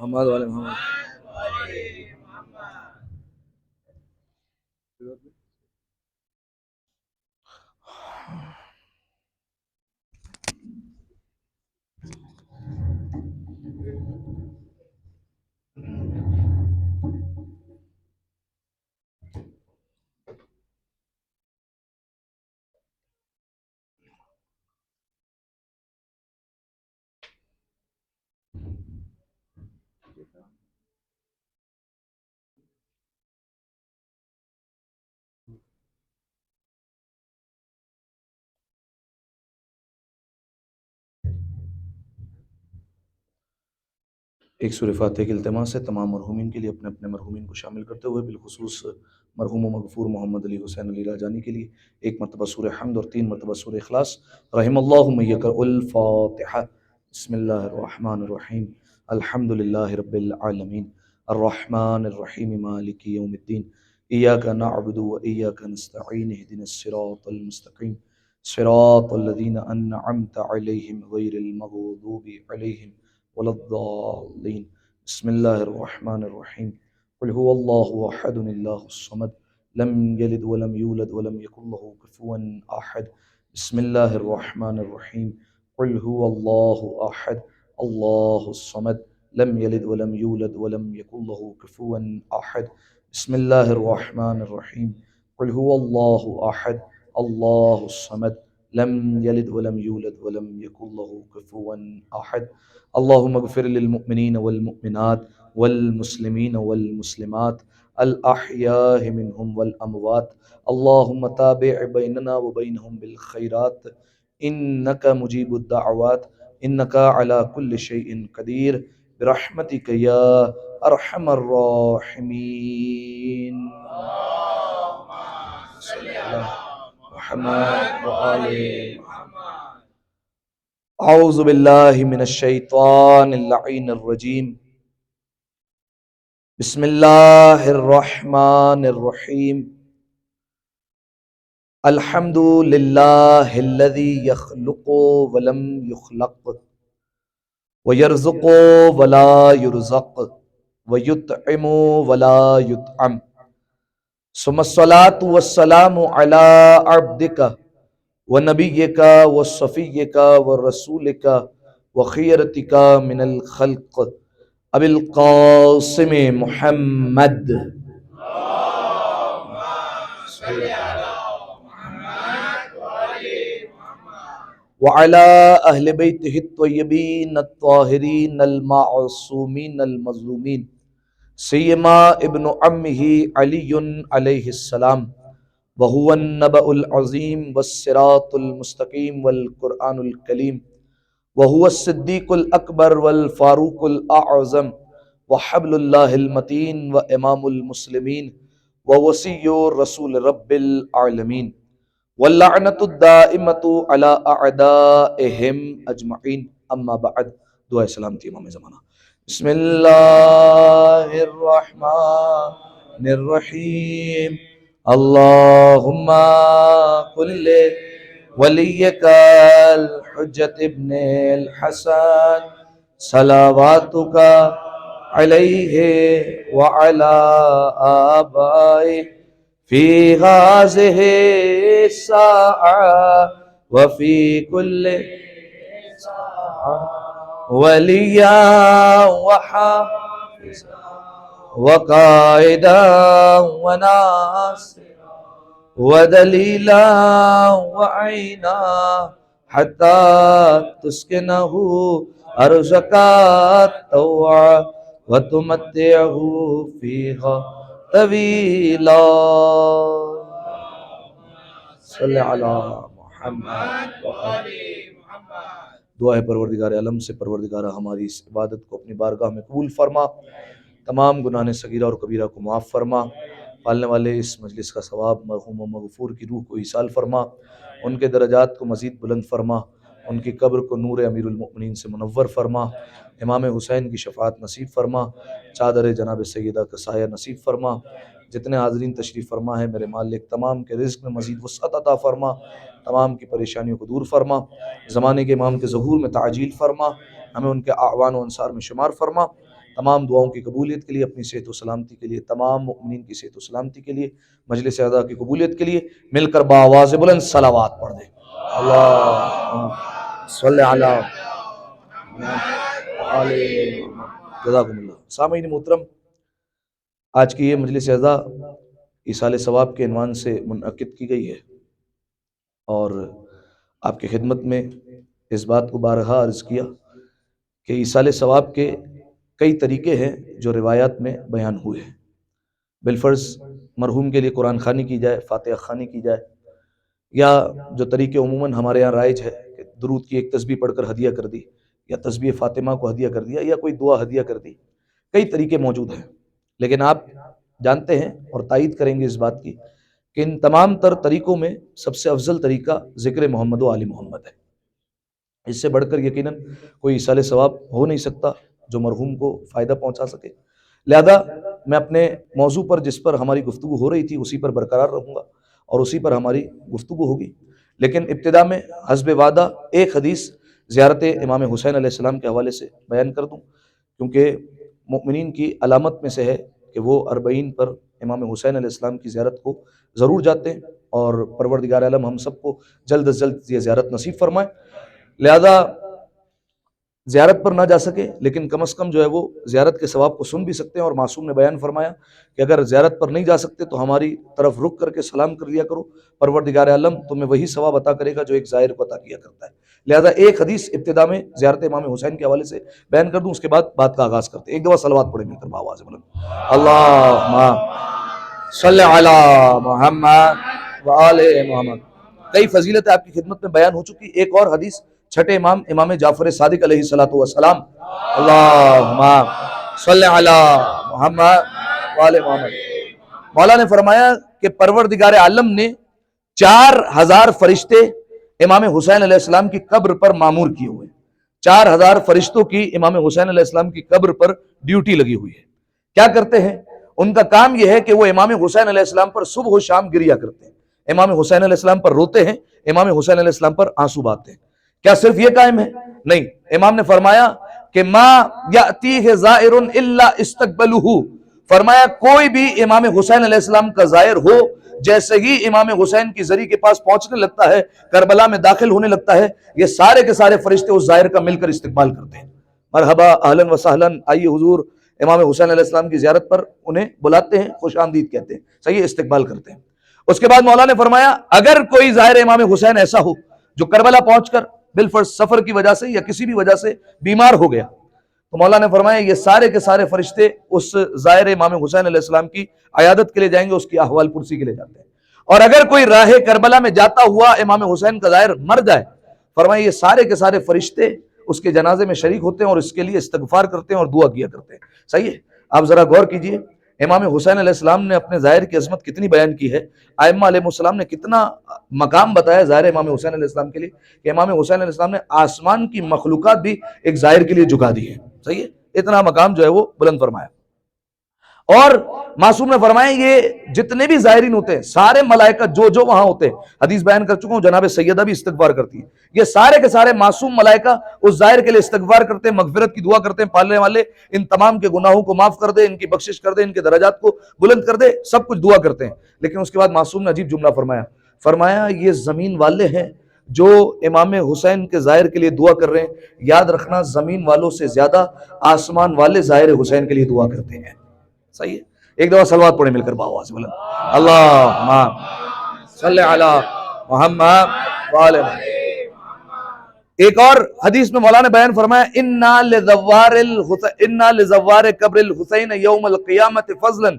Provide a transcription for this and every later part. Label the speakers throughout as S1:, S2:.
S1: محمد والے محمد. ایک سورہ فاتحہ کی التماس ہے تمام مرحومین کے لیے، اپنے اپنے مرحومین کو شامل کرتے ہوئے، بالخصوص مرحوم و مغفور محمد علی حسین علی راجانی کے لیے ایک مرتبہ سورہ حمد اور 3 مرتبہ سورہ اخلاص. رحم اللہ من یقرأ الفاتحہ. بسم اللہ الرحمن الرحیم. الحمد للہ رب العالمین الرحمن الرحیم مالک یوم الدین ایاک نعبد و ایاک نستعین اہدنا الصراط المستقیم صراط الذین انعمت علیہم غیر المغضوب علیہم ولا الضالین. بسم اللہ الرحمن الرحیم. قل هو اللہ احد اللہ الصمد لم یلد ولم یولد ولم یکن له کفوا احد. بسم اللہ الرحمن الرحیم. قل هو اللہ احد اللہ الصمد لم یلد ولم یولد ولم یکن له کفوا احد. بسم اللہ الرحمن الرحیم. قل هو اللہ احد اللہ الصمد لم یلد ولم یولد ولم یکن له کفوا احد. اللہم اغفر للمؤمنین والمؤمنات والمسلمین والمسلمات الاحیاء منہم والاموات. اللہم تابع بیننا وبینہم بالخیرات انک مجیب الدعوات انک علی کل شیء قدیر برحمتک یا ارحم الراحمین. صلی اللہ محمد وآل اعوذ باللہ من الشیطان اللعین الرجیم. بسم اللہ الرحمن الرحیم. الحمد للہ الذی یخلق ولم یخلق ویرزق ولا یرزق ویطعم ولا یطعم ثم الصلاة والسلام علی عبدک ونبیک وصفیک ورسولک وخیرتک من الخلق ابی القاسم محمد وعلى اہل بیتہ الطیبین الطاہرین المعصومین المظلومین سیما ابن عمہ علی علیہ السلام وهو النبأ العظیم والصراط المستقیم والقرآن الکلیم وهو الصدیق الاکبر والفاروق الاعظم وحبل اللہ المتین وامام المسلمین ووصی رسول رب العالمین واللعنۃ الدائمۃ علی اعدائہم اجمعین. اما بعد. دعا سلامتی امام زمانہ. بسم اللہ الرحمن الرحیم. اللہم قل ولیک الحجۃ ابن الحسن صلواتک علیہ وعلی آبائہ فی ہذہ الساعہ وفی کل ساعہ ولیا وحافظا وقائدا وناصرا ودلیلا وعینا حتی تسکنہ ارضک طوعا وتمتعہ فیہا طویلا. صلی علی محمد وآل محمد. دعا ہے پروردگار عالم سے، پروردگارہ ہماری اس عبادت کو اپنی بارگاہ میں قبول فرما، تمام گناہ صغیرہ اور کبیرہ کو معاف فرما، پالنے والے اس مجلس کا ثواب مرحوم و مغفور کی روح کو ایصال فرما، ان کے درجات کو مزید بلند فرما، ان کی قبر کو نور امیر المؤمنین سے منور فرما، امام حسین کی شفاعت نصیب فرما، چادر جناب سیدہ کا سایہ نصیب فرما. جتنے حاضرین تشریف فرما ہے میرے مالک، تمام کے رزق میں مزید وسعت عطا فرما، تمام کی پریشانیوں کو دور فرما، زمانے کے امام کے ظہور میں تعجیل فرما، ہمیں ان کے اعوان و انصار میں شمار فرما. تمام دعاؤں کی قبولیت کے لیے، اپنی صحت و سلامتی کے لیے، تمام مؤمنین کی صحت و سلامتی کے لیے، مجلس اعضاء کی قبولیت کے لیے مل کر بآواز بلند صلوات پڑھ دیں۔ اللہ صلی علی جزاکم اللہ۔ سامعین محترم، آج کی یہ مجلس اعضاء ایصال ثواب کے عنوان سے منعقد کی گئی ہے، اور آپ کی خدمت میں اس بات کو بارہا عرض کیا کہ ایصال ثواب کے کئی طریقے ہیں جو روایات میں بیان ہوئے ہیں۔ بالفرض مرحوم کے لیے قرآن خوانی کی جائے، فاتحہ خوانی کی جائے، یا جو طریقے عموماً ہمارے یہاں رائج ہے کہ درود کی ایک تسبیح پڑھ کر ہدیہ کر دی، یا تسبیح فاطمہ کو ہدیہ کر دیا، یا کوئی دعا ہدیہ کر دی، کئی طریقے موجود ہیں۔ لیکن آپ جانتے ہیں اور تائید کریں گے اس بات کی کہ ان تمام تر طریقوں میں سب سے افضل طریقہ ذکر محمد و آل محمد ہے۔ اس سے بڑھ کر یقیناً کوئی ایصال ثواب ہو نہیں سکتا جو مرحوم کو فائدہ پہنچا سکے۔ لہذا میں اپنے موضوع پر جس پر ہماری گفتگو ہو رہی تھی اسی پر برقرار رہوں گا اور اسی پر ہماری گفتگو ہوگی۔ لیکن ابتدا میں حسب وعدہ ایک حدیث زیارت امام حسین علیہ السلام کے حوالے سے بیان کر دوں، کیونکہ مؤمنین کی علامت میں سے ہے کہ وہ 40 پر امام حسین علیہ السلام کی زیارت کو ضرور جاتے ہیں، اور پروردگار عالم ہم سب کو جلد از جلد یہ زیارت نصیب فرمائے۔ لہذا زیارت پر نہ جا سکے لیکن کم از کم جو ہے وہ زیارت کے ثواب کو سن بھی سکتے ہیں، اور معصوم نے بیان فرمایا کہ اگر زیارت پر نہیں جا سکتے تو ہماری طرف رک کر کے سلام کر لیا کرو، پروردگار عالم تمہیں وہی ثواب عطا کرے گا جو ایک زائر کو عطا کیا کرتا ہے۔ لہذا ایک حدیث ابتدا میں زیارت امام حسین کے حوالے سے بیان کر دوں، اس کے بعد بات کا آغاز کرتے ہیں۔ ایک دفعہ صلوات پڑھیں مل کر بآواز بلند، اللہم صلی علی محمد وآل محمد۔ کئی فضیلتیں آپ کی خدمت میں بیان ہو چکی۔ ایک اور حدیث چھٹے امام امام جعفر صادق علیہ الصلوۃ والسلام، اللہم صلی علی محمد وآل محمد۔ مولا نے فرمایا کہ پروردگار عالم نے 4000 فرشتے امام حسین علیہ السلام کی قبر پر معمور کیے ہوئے، 4000 فرشتوں کی امام حسین علیہ السلام کی قبر پر ڈیوٹی لگی ہوئی ہے۔ کیا کرتے ہیں؟ ان کا کام یہ ہے کہ وہ امام حسین علیہ السلام پر صبح و شام گریا کرتے ہیں، امام حسین علیہ السلام پر روتے ہیں، امام حسین علیہ السلام پر آنسو بہاتے ہیں۔ کیا صرف یہ قائم ہے؟ نہیں، امام نے فرمایا کہ ما یأتیہ زائر الا استقبلہ، فرمایا کوئی بھی امام حسین علیہ السلام کا زائر ہو، جیسے ہی امام حسین کی زری کے پاس پہنچنے لگتا ہے، کربلا میں داخل ہونے لگتا ہے، یہ سارے کے سارے فرشتے اس زائر کا مل کر استقبال کرتے ہیں۔ مرحبا، اہلاً و سہلاً، آئیے حضور امام حسین علیہ السلام کی زیارت پر، انہیں بلاتے ہیں، خوش آمدید کہتے ہیں، صحیح، استقبال کرتے ہیں۔ اس کے بعد مولا نے فرمایا اگر کوئی زائر امام حسین ایسا ہو جو کربلا پہنچ کر بالفرض سفر کی وجہ سے یا کسی بھی وجہ سے بیمار ہو گیا، تو مولا نے فرمایا یہ سارے کے سارے فرشتے اس زائر امام حسین علیہ السلام کی عیادت کے لیے جائیں گے، اس کی احوال پرسی کے لیے جاتے ہیں۔ اور اگر کوئی راہ کربلا میں جاتا ہوا امام حسین کا زائر مر جائے، فرمایا یہ سارے کے سارے فرشتے اس کے جنازے میں شریک ہوتے ہیں اور اس کے لیے استغفار کرتے ہیں اور دعا کیا کرتے ہیں۔ صحیح ہے، آپ ذرا غور کیجئے، امام حسین علیہ السلام نے اپنے ظاہر کی عظمت کتنی بیان کی ہے، ائمہ علیہ السلام نے کتنا مقام بتایا ظاہر امام حسین علیہ السلام کے لیے، کہ امام حسین علیہ السلام نے آسمان کی مخلوقات بھی ایک ظاہر کے لیے جھکا دی ہے۔ صحیح ہے، اتنا مقام جو ہے وہ بلند فرمایا۔ اور معصوم نے فرمایا یہ جتنے بھی زائرین ہوتے ہیں، سارے ملائکہ جو وہاں ہوتے ہیں، حدیث بیان کر چکا ہوں، جناب سیدہ بھی استغفار کرتی ہے، یہ سارے کے سارے معصوم ملائکہ اس زائر کے لیے استغفار کرتے ہیں، مغفرت کی دعا کرتے ہیں، پالنے والے ان تمام کے گناہوں کو معاف کر دے، ان کی بخشش کر دے، ان کے درجات کو بلند کر دے، سب کچھ دعا کرتے ہیں۔ لیکن اس کے بعد معصوم نے عجیب جملہ فرمایا یہ زمین والے ہیں جو امام حسین کے زائر کے لیے دعا کر رہے ہیں، یاد رکھنا زمین والوں سے زیادہ آسمان والے زائر حسین کے لیے دعا کرتے ہیں۔ صحیح ہے، ایک دفعہ صلوات پڑھیں مل کر بآواز بلند، اللہم صلی علی محمد وآل محمد۔ ایک اور حدیث میں مولا نے بیان فرمایا انا لزوار قبر الحسین یوم القیامت فضلا،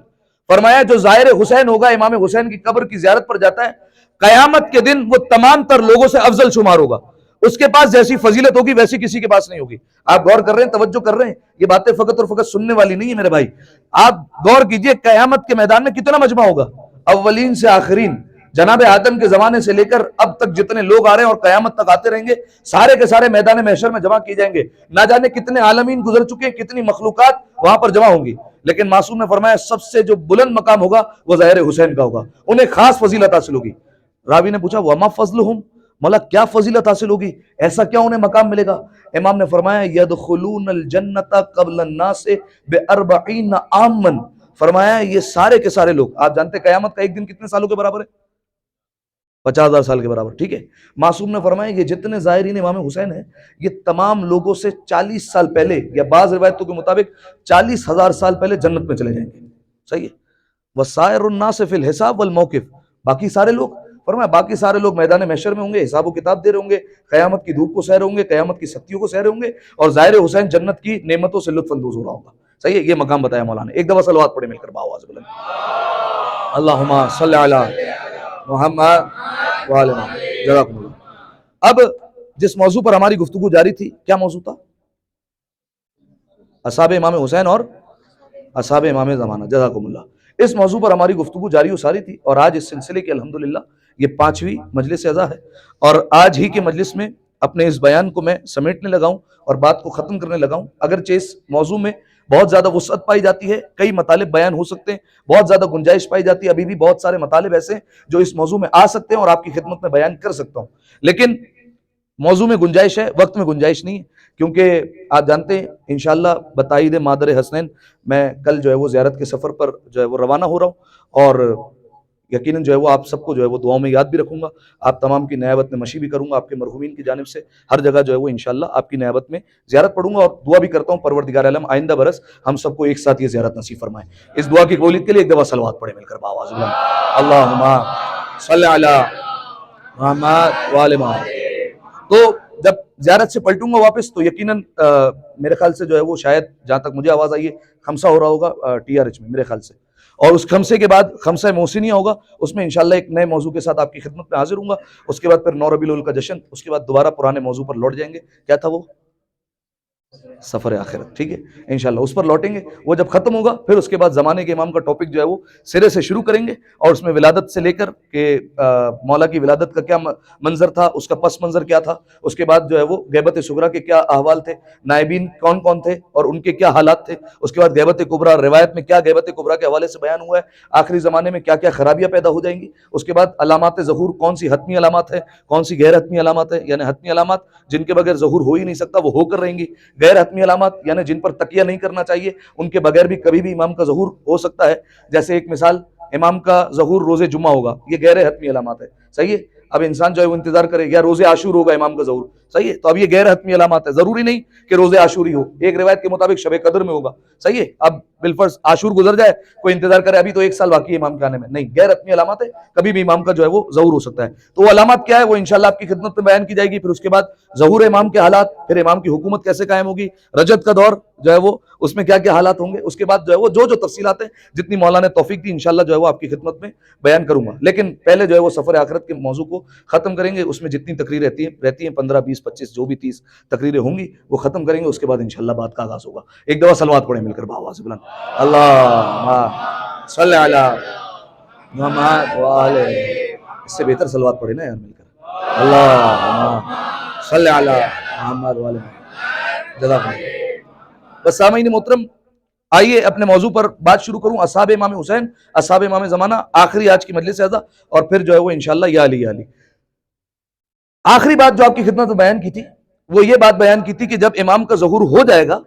S1: فرمایا جو زائر حسین ہوگا امام حسین کی قبر کی زیارت پر جاتا ہے، قیامت کے دن وہ تمام تر لوگوں سے افضل شمار ہوگا، اس کے پاس جیسی فضیلت ہوگی ویسی کسی کے پاس نہیں ہوگی۔ آپ غور کر رہے ہیں، توجہ کر رہے ہیں، یہ باتیں فقط اور فقط سننے والی نہیں ہے میرے بھائی، آپ غور کیجئے قیامت کے میدان میں کتنا مجمع ہوگا، اولین سے آخرین، جناب آدم کے زمانے سے لے کر اب تک جتنے لوگ آ رہے ہیں اور قیامت تک آتے رہیں گے، سارے کے سارے میدان محشر میں جمع کیے جائیں گے، نہ جانے کتنے عالمین گزر چکے ہیں، کتنی مخلوقات وہاں پر جمع ہوں گی، لیکن معصوم نے فرمایا سب سے جو بلند مقام ہوگا وہ ظاہر حسین کا ہوگا، انہیں خاص فضیلت حاصل ہوگی۔ راوی نے پوچھا وما فضلہم، مولا کیا فضیلت حاصل ہوگی، ایسا کیا انہیں مقام ملے گا؟ امام نے فرمایا یدخلون الجنت قبل الناس ب40 عاما، فرمایا یہ سارے کے سارے لوگ، آپ جانتے قیامت کا ایک دن کتنے سالوں کے برابر ہے؟ 50,000 سال کے برابر، ٹھیک ہے؟ معصوم نے فرمایا یہ جتنے زائرین امام حسین ہیں یہ تمام لوگوں سے 40 سال پہلے، یا بعض روایتوں کے مطابق 40,000 سال پہلے جنت میں چلے جائیں گے، صحیح ہے؟ وَسَائِرُ النَّاسِ فِي الْحِسَابِ وَالْمَوْقِفِ، باقی سارے لوگ، فرمایا باقی سارے لوگ میدان محشر میں ہوں گے، حساب و کتاب دے رہے ہوں گے، قیامت کی دھوپ کو سہ رہے ہوں گے، قیامت کی سختیوں کو سہ رہے ہوں گے، اور ظاہر حسین جنت کی نعمتوں سے لطف اندوز ہو رہا ہوگا، صحیح ہے؟ یہ مقام بتایا مولانا نے۔ ایک دفعہ صلوات پڑھے مل کر باواز بلند، اللہم صلی علی محمد وعلی محمد، جزاکم اللہ۔ اب جس موضوع پر ہماری گفتگو جاری تھی، کیا موضوع تھا؟ اصحاب امام حسین اور اصحاب امام زمانہ، جزاکم اللہ۔ اس موضوع پر ہماری گفتگو جاری و ساری تھی، اور آج اس سلسلے کی الحمدللہ یہ 5ویں مجلس اعزا ہے، اور آج ہی کے مجلس میں اپنے اس بیان کو میں سمیٹنے لگا ہوں اور بات کو ختم کرنے لگا ہوں۔ اگرچہ اس موضوع میں بہت زیادہ وسعت پائی جاتی ہے، کئی مطالب بیان ہو سکتے ہیں، بہت زیادہ گنجائش پائی جاتی ہے، ابھی بھی بہت سارے مطالب ایسے ہیں جو اس موضوع میں آ سکتے ہیں اور آپ کی خدمت میں بیان کر سکتا ہوں، لیکن موضوع میں گنجائش ہے، وقت میں گنجائش نہیں ہے، کیونکہ آپ جانتے ہیں انشاءاللہ بتائید مادر حسنین میں کل جو ہے وہ زیارت کے سفر پر جو ہے وہ روانہ ہو رہا ہوں، اور یقیناً جو ہے وہ آپ سب کو جو ہے وہ دعاؤں میں یاد بھی رکھوں گا، آپ تمام کی نیابت میں مشی بھی کروں گا، آپ کے مرحومین کی جانب سے ہر جگہ جو ہے وہ انشاءاللہ آپ کی نیابت میں زیارت پڑھوں گا، اور دعا بھی کرتا ہوں پروردگار عالم آئندہ برس ہم سب کو ایک ساتھ یہ زیارت نصیب فرمائے۔ اس دعا کی قبولیت کے لیے ایک دفعہ صلوات پڑھے مل کر باواز بلند، اللہم صلی علی محمد وعلی محمد۔ تو جب زیارت سے پلٹوں گا واپس تو یقیناً میرے خیال سے جو ہے وہ شاید جہاں تک مجھے آواز آئی ہے خمسہ ہو رہا ہوگا TRH میں میرے خیال سے، اور اس خمسے کے بعد خمسہ محسنیہ ہوگا، اس میں انشاءاللہ ایک نئے موضوع کے ساتھ آپ کی خدمت میں حاضر ہوں گا۔ اس کے بعد پھر 9 ربیع الاول کا جشن، اس کے بعد دوبارہ پرانے موضوع پر لوٹ جائیں گے، کیا تھا وہ؟ سفر آخرت، ٹھیک ہے؟ انشاءاللہ اس پر لوٹیں گے، وہ جب ختم ہوگا پھر اس کے بعد زمانے کے امام کا ٹاپک جو ہے وہ سرے سے شروع کریں گے، اور اس میں ولادت سے لے کر کہ مولا کی ولادت کا کیا منظر تھا، اس کا پس منظر کیا تھا، اس کے بعد جو ہے وہ غیبت صغریٰ کے کیا احوال تھے، نائبین کون کون تھے اور ان کے کیا حالات تھے، اس کے بعد غیبت کبریٰ، روایت میں کیا غیبت کبریٰ کے حوالے سے بیان ہوا ہے، آخری زمانے میں کیا کیا خرابیاں پیدا ہو جائیں گی، اس کے بعد علامات ظہور کون سی حتمی علامات ہیں، کون سی غیر حتمی علامات ہیں، یعنی حتمی علامات جن کے بغیر ظہور ہو ہی نہیں سکتا وہ ہو کر رہیں گی، غیر حتمی علامات یعنی جن پر تکیہ نہیں کرنا چاہیے، ان کے بغیر بھی کبھی بھی امام کا ظہور ہو سکتا ہے، جیسے ایک مثال امام کا ظہور روز جمعہ ہوگا، یہ غیر حتمی علامات ہے، صحیح ہے؟ اب انسان جو ہے وہ انتظار کرے یا روز عاشور ہوگا امام کا ظہور، صحیح ہے؟ تو اب یہ غیر حتمی علامات ہے، ضروری نہیں کہ روز عاشوری ہو، ایک روایت کے مطابق شب قدر میں ہوگا، صحیح ہے؟ اب بالفرض عاشور گزر جائے، کوئی انتظار کرے ابھی تو 1 سال باقی ہے امام کے آنے میں، نہیں، غیر حتمی علامات ہے، کبھی بھی امام کا جو ہے وہ ظہور ہو سکتا ہے۔ تو وہ علامات کیا ہے وہ انشاءاللہ آپ کی خدمت میں بیان کی جائے گی، پھر اس کے بعد ظہور امام کے حالات، پھر امام کی حکومت کیسے قائم ہوگی، رجب کا دور جو ہے وہ اس میں کیا کیا حالات ہوں گے، اس کے بعد جو ہے وہ جو تفصیلات ہیں جتنی مولانا نے توفیق دی انشاءاللہ جو ہے وہ آپ کی خدمت میں بیان کروں گا، لیکن پہلے جو ہے وہ سفر آخرت کے موضوع کو ختم کریں گے، اس میں جتنی تقریر رہتی ہیں 15 20 25 جو بھی 30 تقریریں ہوں گی وہ ختم کریں گے، اس کے بعد انشاءاللہ بات کا آغاز ہوگا۔ ایک دفعہ صلوات پڑھیں مل کر باواز بلند، اللہم صلی علی محمد وعلی، اس سے بہتر صلوات پڑھیں نا یار مل کر، اللہم صلی علی محمد وعلی، جزاک اللہ۔ بس سامعین محترم، آئیے اپنے موضوع پر بات شروع کروں، اصحاب امام حسین، اصحاب امام زمانہ، آخری آج کی مجلس اعزا، اور پھر جو ہے وہ انشاءاللہ یا علی یا علی۔ آخری بات جو آپ کی خدمت میں بیان کی تھی وہ یہ بات بیان کی تھی کہ جب امام کا ظہور ہو جائے گا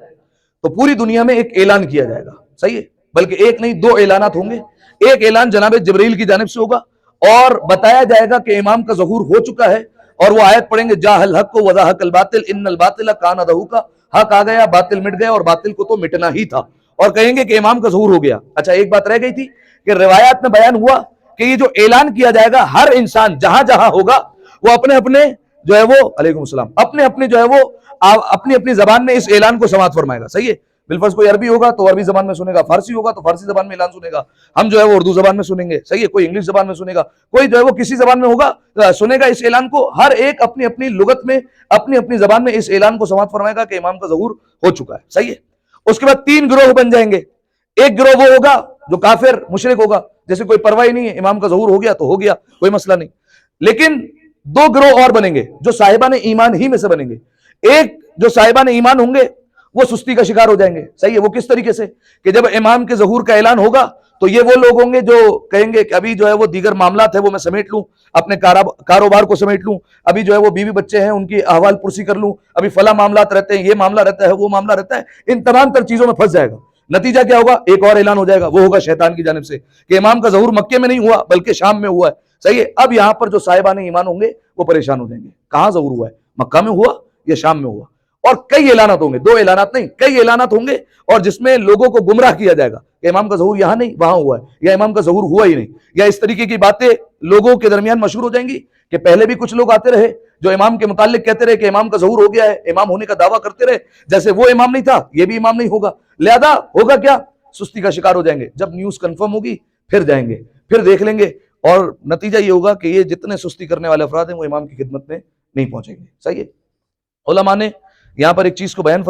S1: تو پوری دنیا میں ایک اعلان کیا جائے گا، صحیح ہے؟ بلکہ ایک نہیں 2 اعلانات ہوں گے، ایک اعلان جناب جبرائیل کی جانب سے ہوگا اور بتایا جائے گا کہ امام کا ظہور ہو چکا ہے، اور وہ آیت پڑھیں گے جاء الحق وزہق الباطل ان الباطل کان زہوقا، حق آ گیا، باطل مٹ گیا، اور باطل کو تو مٹنا ہی تھا، اور کہیں گے کہ امام کا ظہور ہو گیا۔ اچھا ایک بات رہ گئی تھی کہ روایات میں بیان ہوا کہ یہ جو اعلان کیا جائے گا ہر انسان جہاں جہاں ہوگا وہ اپنے اپنے جو ہے وہ علیکم السلام اپنے اپنے جو ہے وہ اپنی اپنی زبان میں اس اعلان کو سماعت فرمائے گا، صحیح ہے؟ بالفرض کوئی عربی ہوگا تو عربی زبان میں سنے گا، فارسی ہوگا تو فارسی زبان میں اعلان سنے گا، ہم جو ہے وہ اردو زبان میں سنیں گے، صحیح ہے؟ کوئی انگلش زبان میں سنے گا، کوئی جو ہے وہ کسی زبان میں ہوگا سنے گا اس اعلان کو، ہر ایک اپنی اپنی لغت میں اپنی اپنی زبان میں اس اعلان کو سماعت فرمائے گا کہ امام کا ظہور ہو چکا ہے، صحیح ہے؟ اس کے بعد 3 گروہ بن جائیں گے، ایک گروہ وہ ہوگا جو کافر مشرک ہوگا، جیسے کوئی پرواہ نہیں ہے، امام کا ظہور ہو گیا تو ہو گیا، کوئی مسئلہ نہیں، لیکن 2 گروہ اور بنیں گے جو صاحبان ایمان ہی میں سے بنیں گے۔ ایک جو صاحبان ایمان ہوں گے وہ سستی کا شکار ہو جائیں گے. صحیح ہے. وہ کس طریقے سے کہ جب امام کے ظہور کا اعلان ہوگا تو یہ وہ لوگ ہوں گے جو کہیں گے کہ ابھی جو ہے وہ دیگر معاملات ہے وہ میں سمیٹ لوں, اپنے کاروبار کو سمیٹ لوں, ابھی جو ہے وہ بیوی بچے ہیں ان کی احوال پرسی کر لوں, ابھی فلاں معاملات رہتے ہیں, یہ معاملہ رہتا ہے, وہ معاملہ رہتا ہے, ان تمام تر چیزوں میں پھنس جائے گا. نتیجہ کیا ہوگا؟ ایک اور اعلان ہو جائے گا, وہ ہوگا شیطان کی جانب سے کہ امام کا ظہور مکے میں نہیں ہوا بلکہ شام میں ہوا ہے. صحیح ہے. اب یہاں پر جو صاحبان ایمان ہوں گے وہ پریشان ہو جائیں گے, کہاں ظہور ہوا ہے, مکہ میں ہوا یا شام میں ہوا؟ اور کئی اعلانات ہوں گے, 2 اعلانات نہیں, کئی اعلانات ہوں گے, اور جس میں لوگوں کو گمراہ کیا جائے گا کہ امام کا ظہور یہاں نہیں وہاں ہوا ہے, یا امام کا ظہور ہوا ہی نہیں, یا اس طریقے کی باتیں لوگوں کے درمیان مشہور ہو جائیں گی کہ پہلے بھی کچھ لوگ آتے رہے جو امام کے متعلق کہتے رہے کہ امام کا ظہور ہو گیا ہے, امام ہونے کا دعویٰ کرتے رہے, جیسے وہ امام نہیں تھا یہ بھی امام نہیں ہوگا, لہذا ہوگا کیا, سستی کا شکار ہو جائیں گے. جب نیوز کنفرم ہوگی پھر جائیں گے, پھر دیکھ لیں گے, اور نتیجہ یہ ہوگا کہ یہ جتنے سستی کرنے والے افراد ہیں وہ امام کی خدمت میں نہیں پہنچیں گے. صحیح ہے. علماء نے یہاں پر ایک چیز کو بیان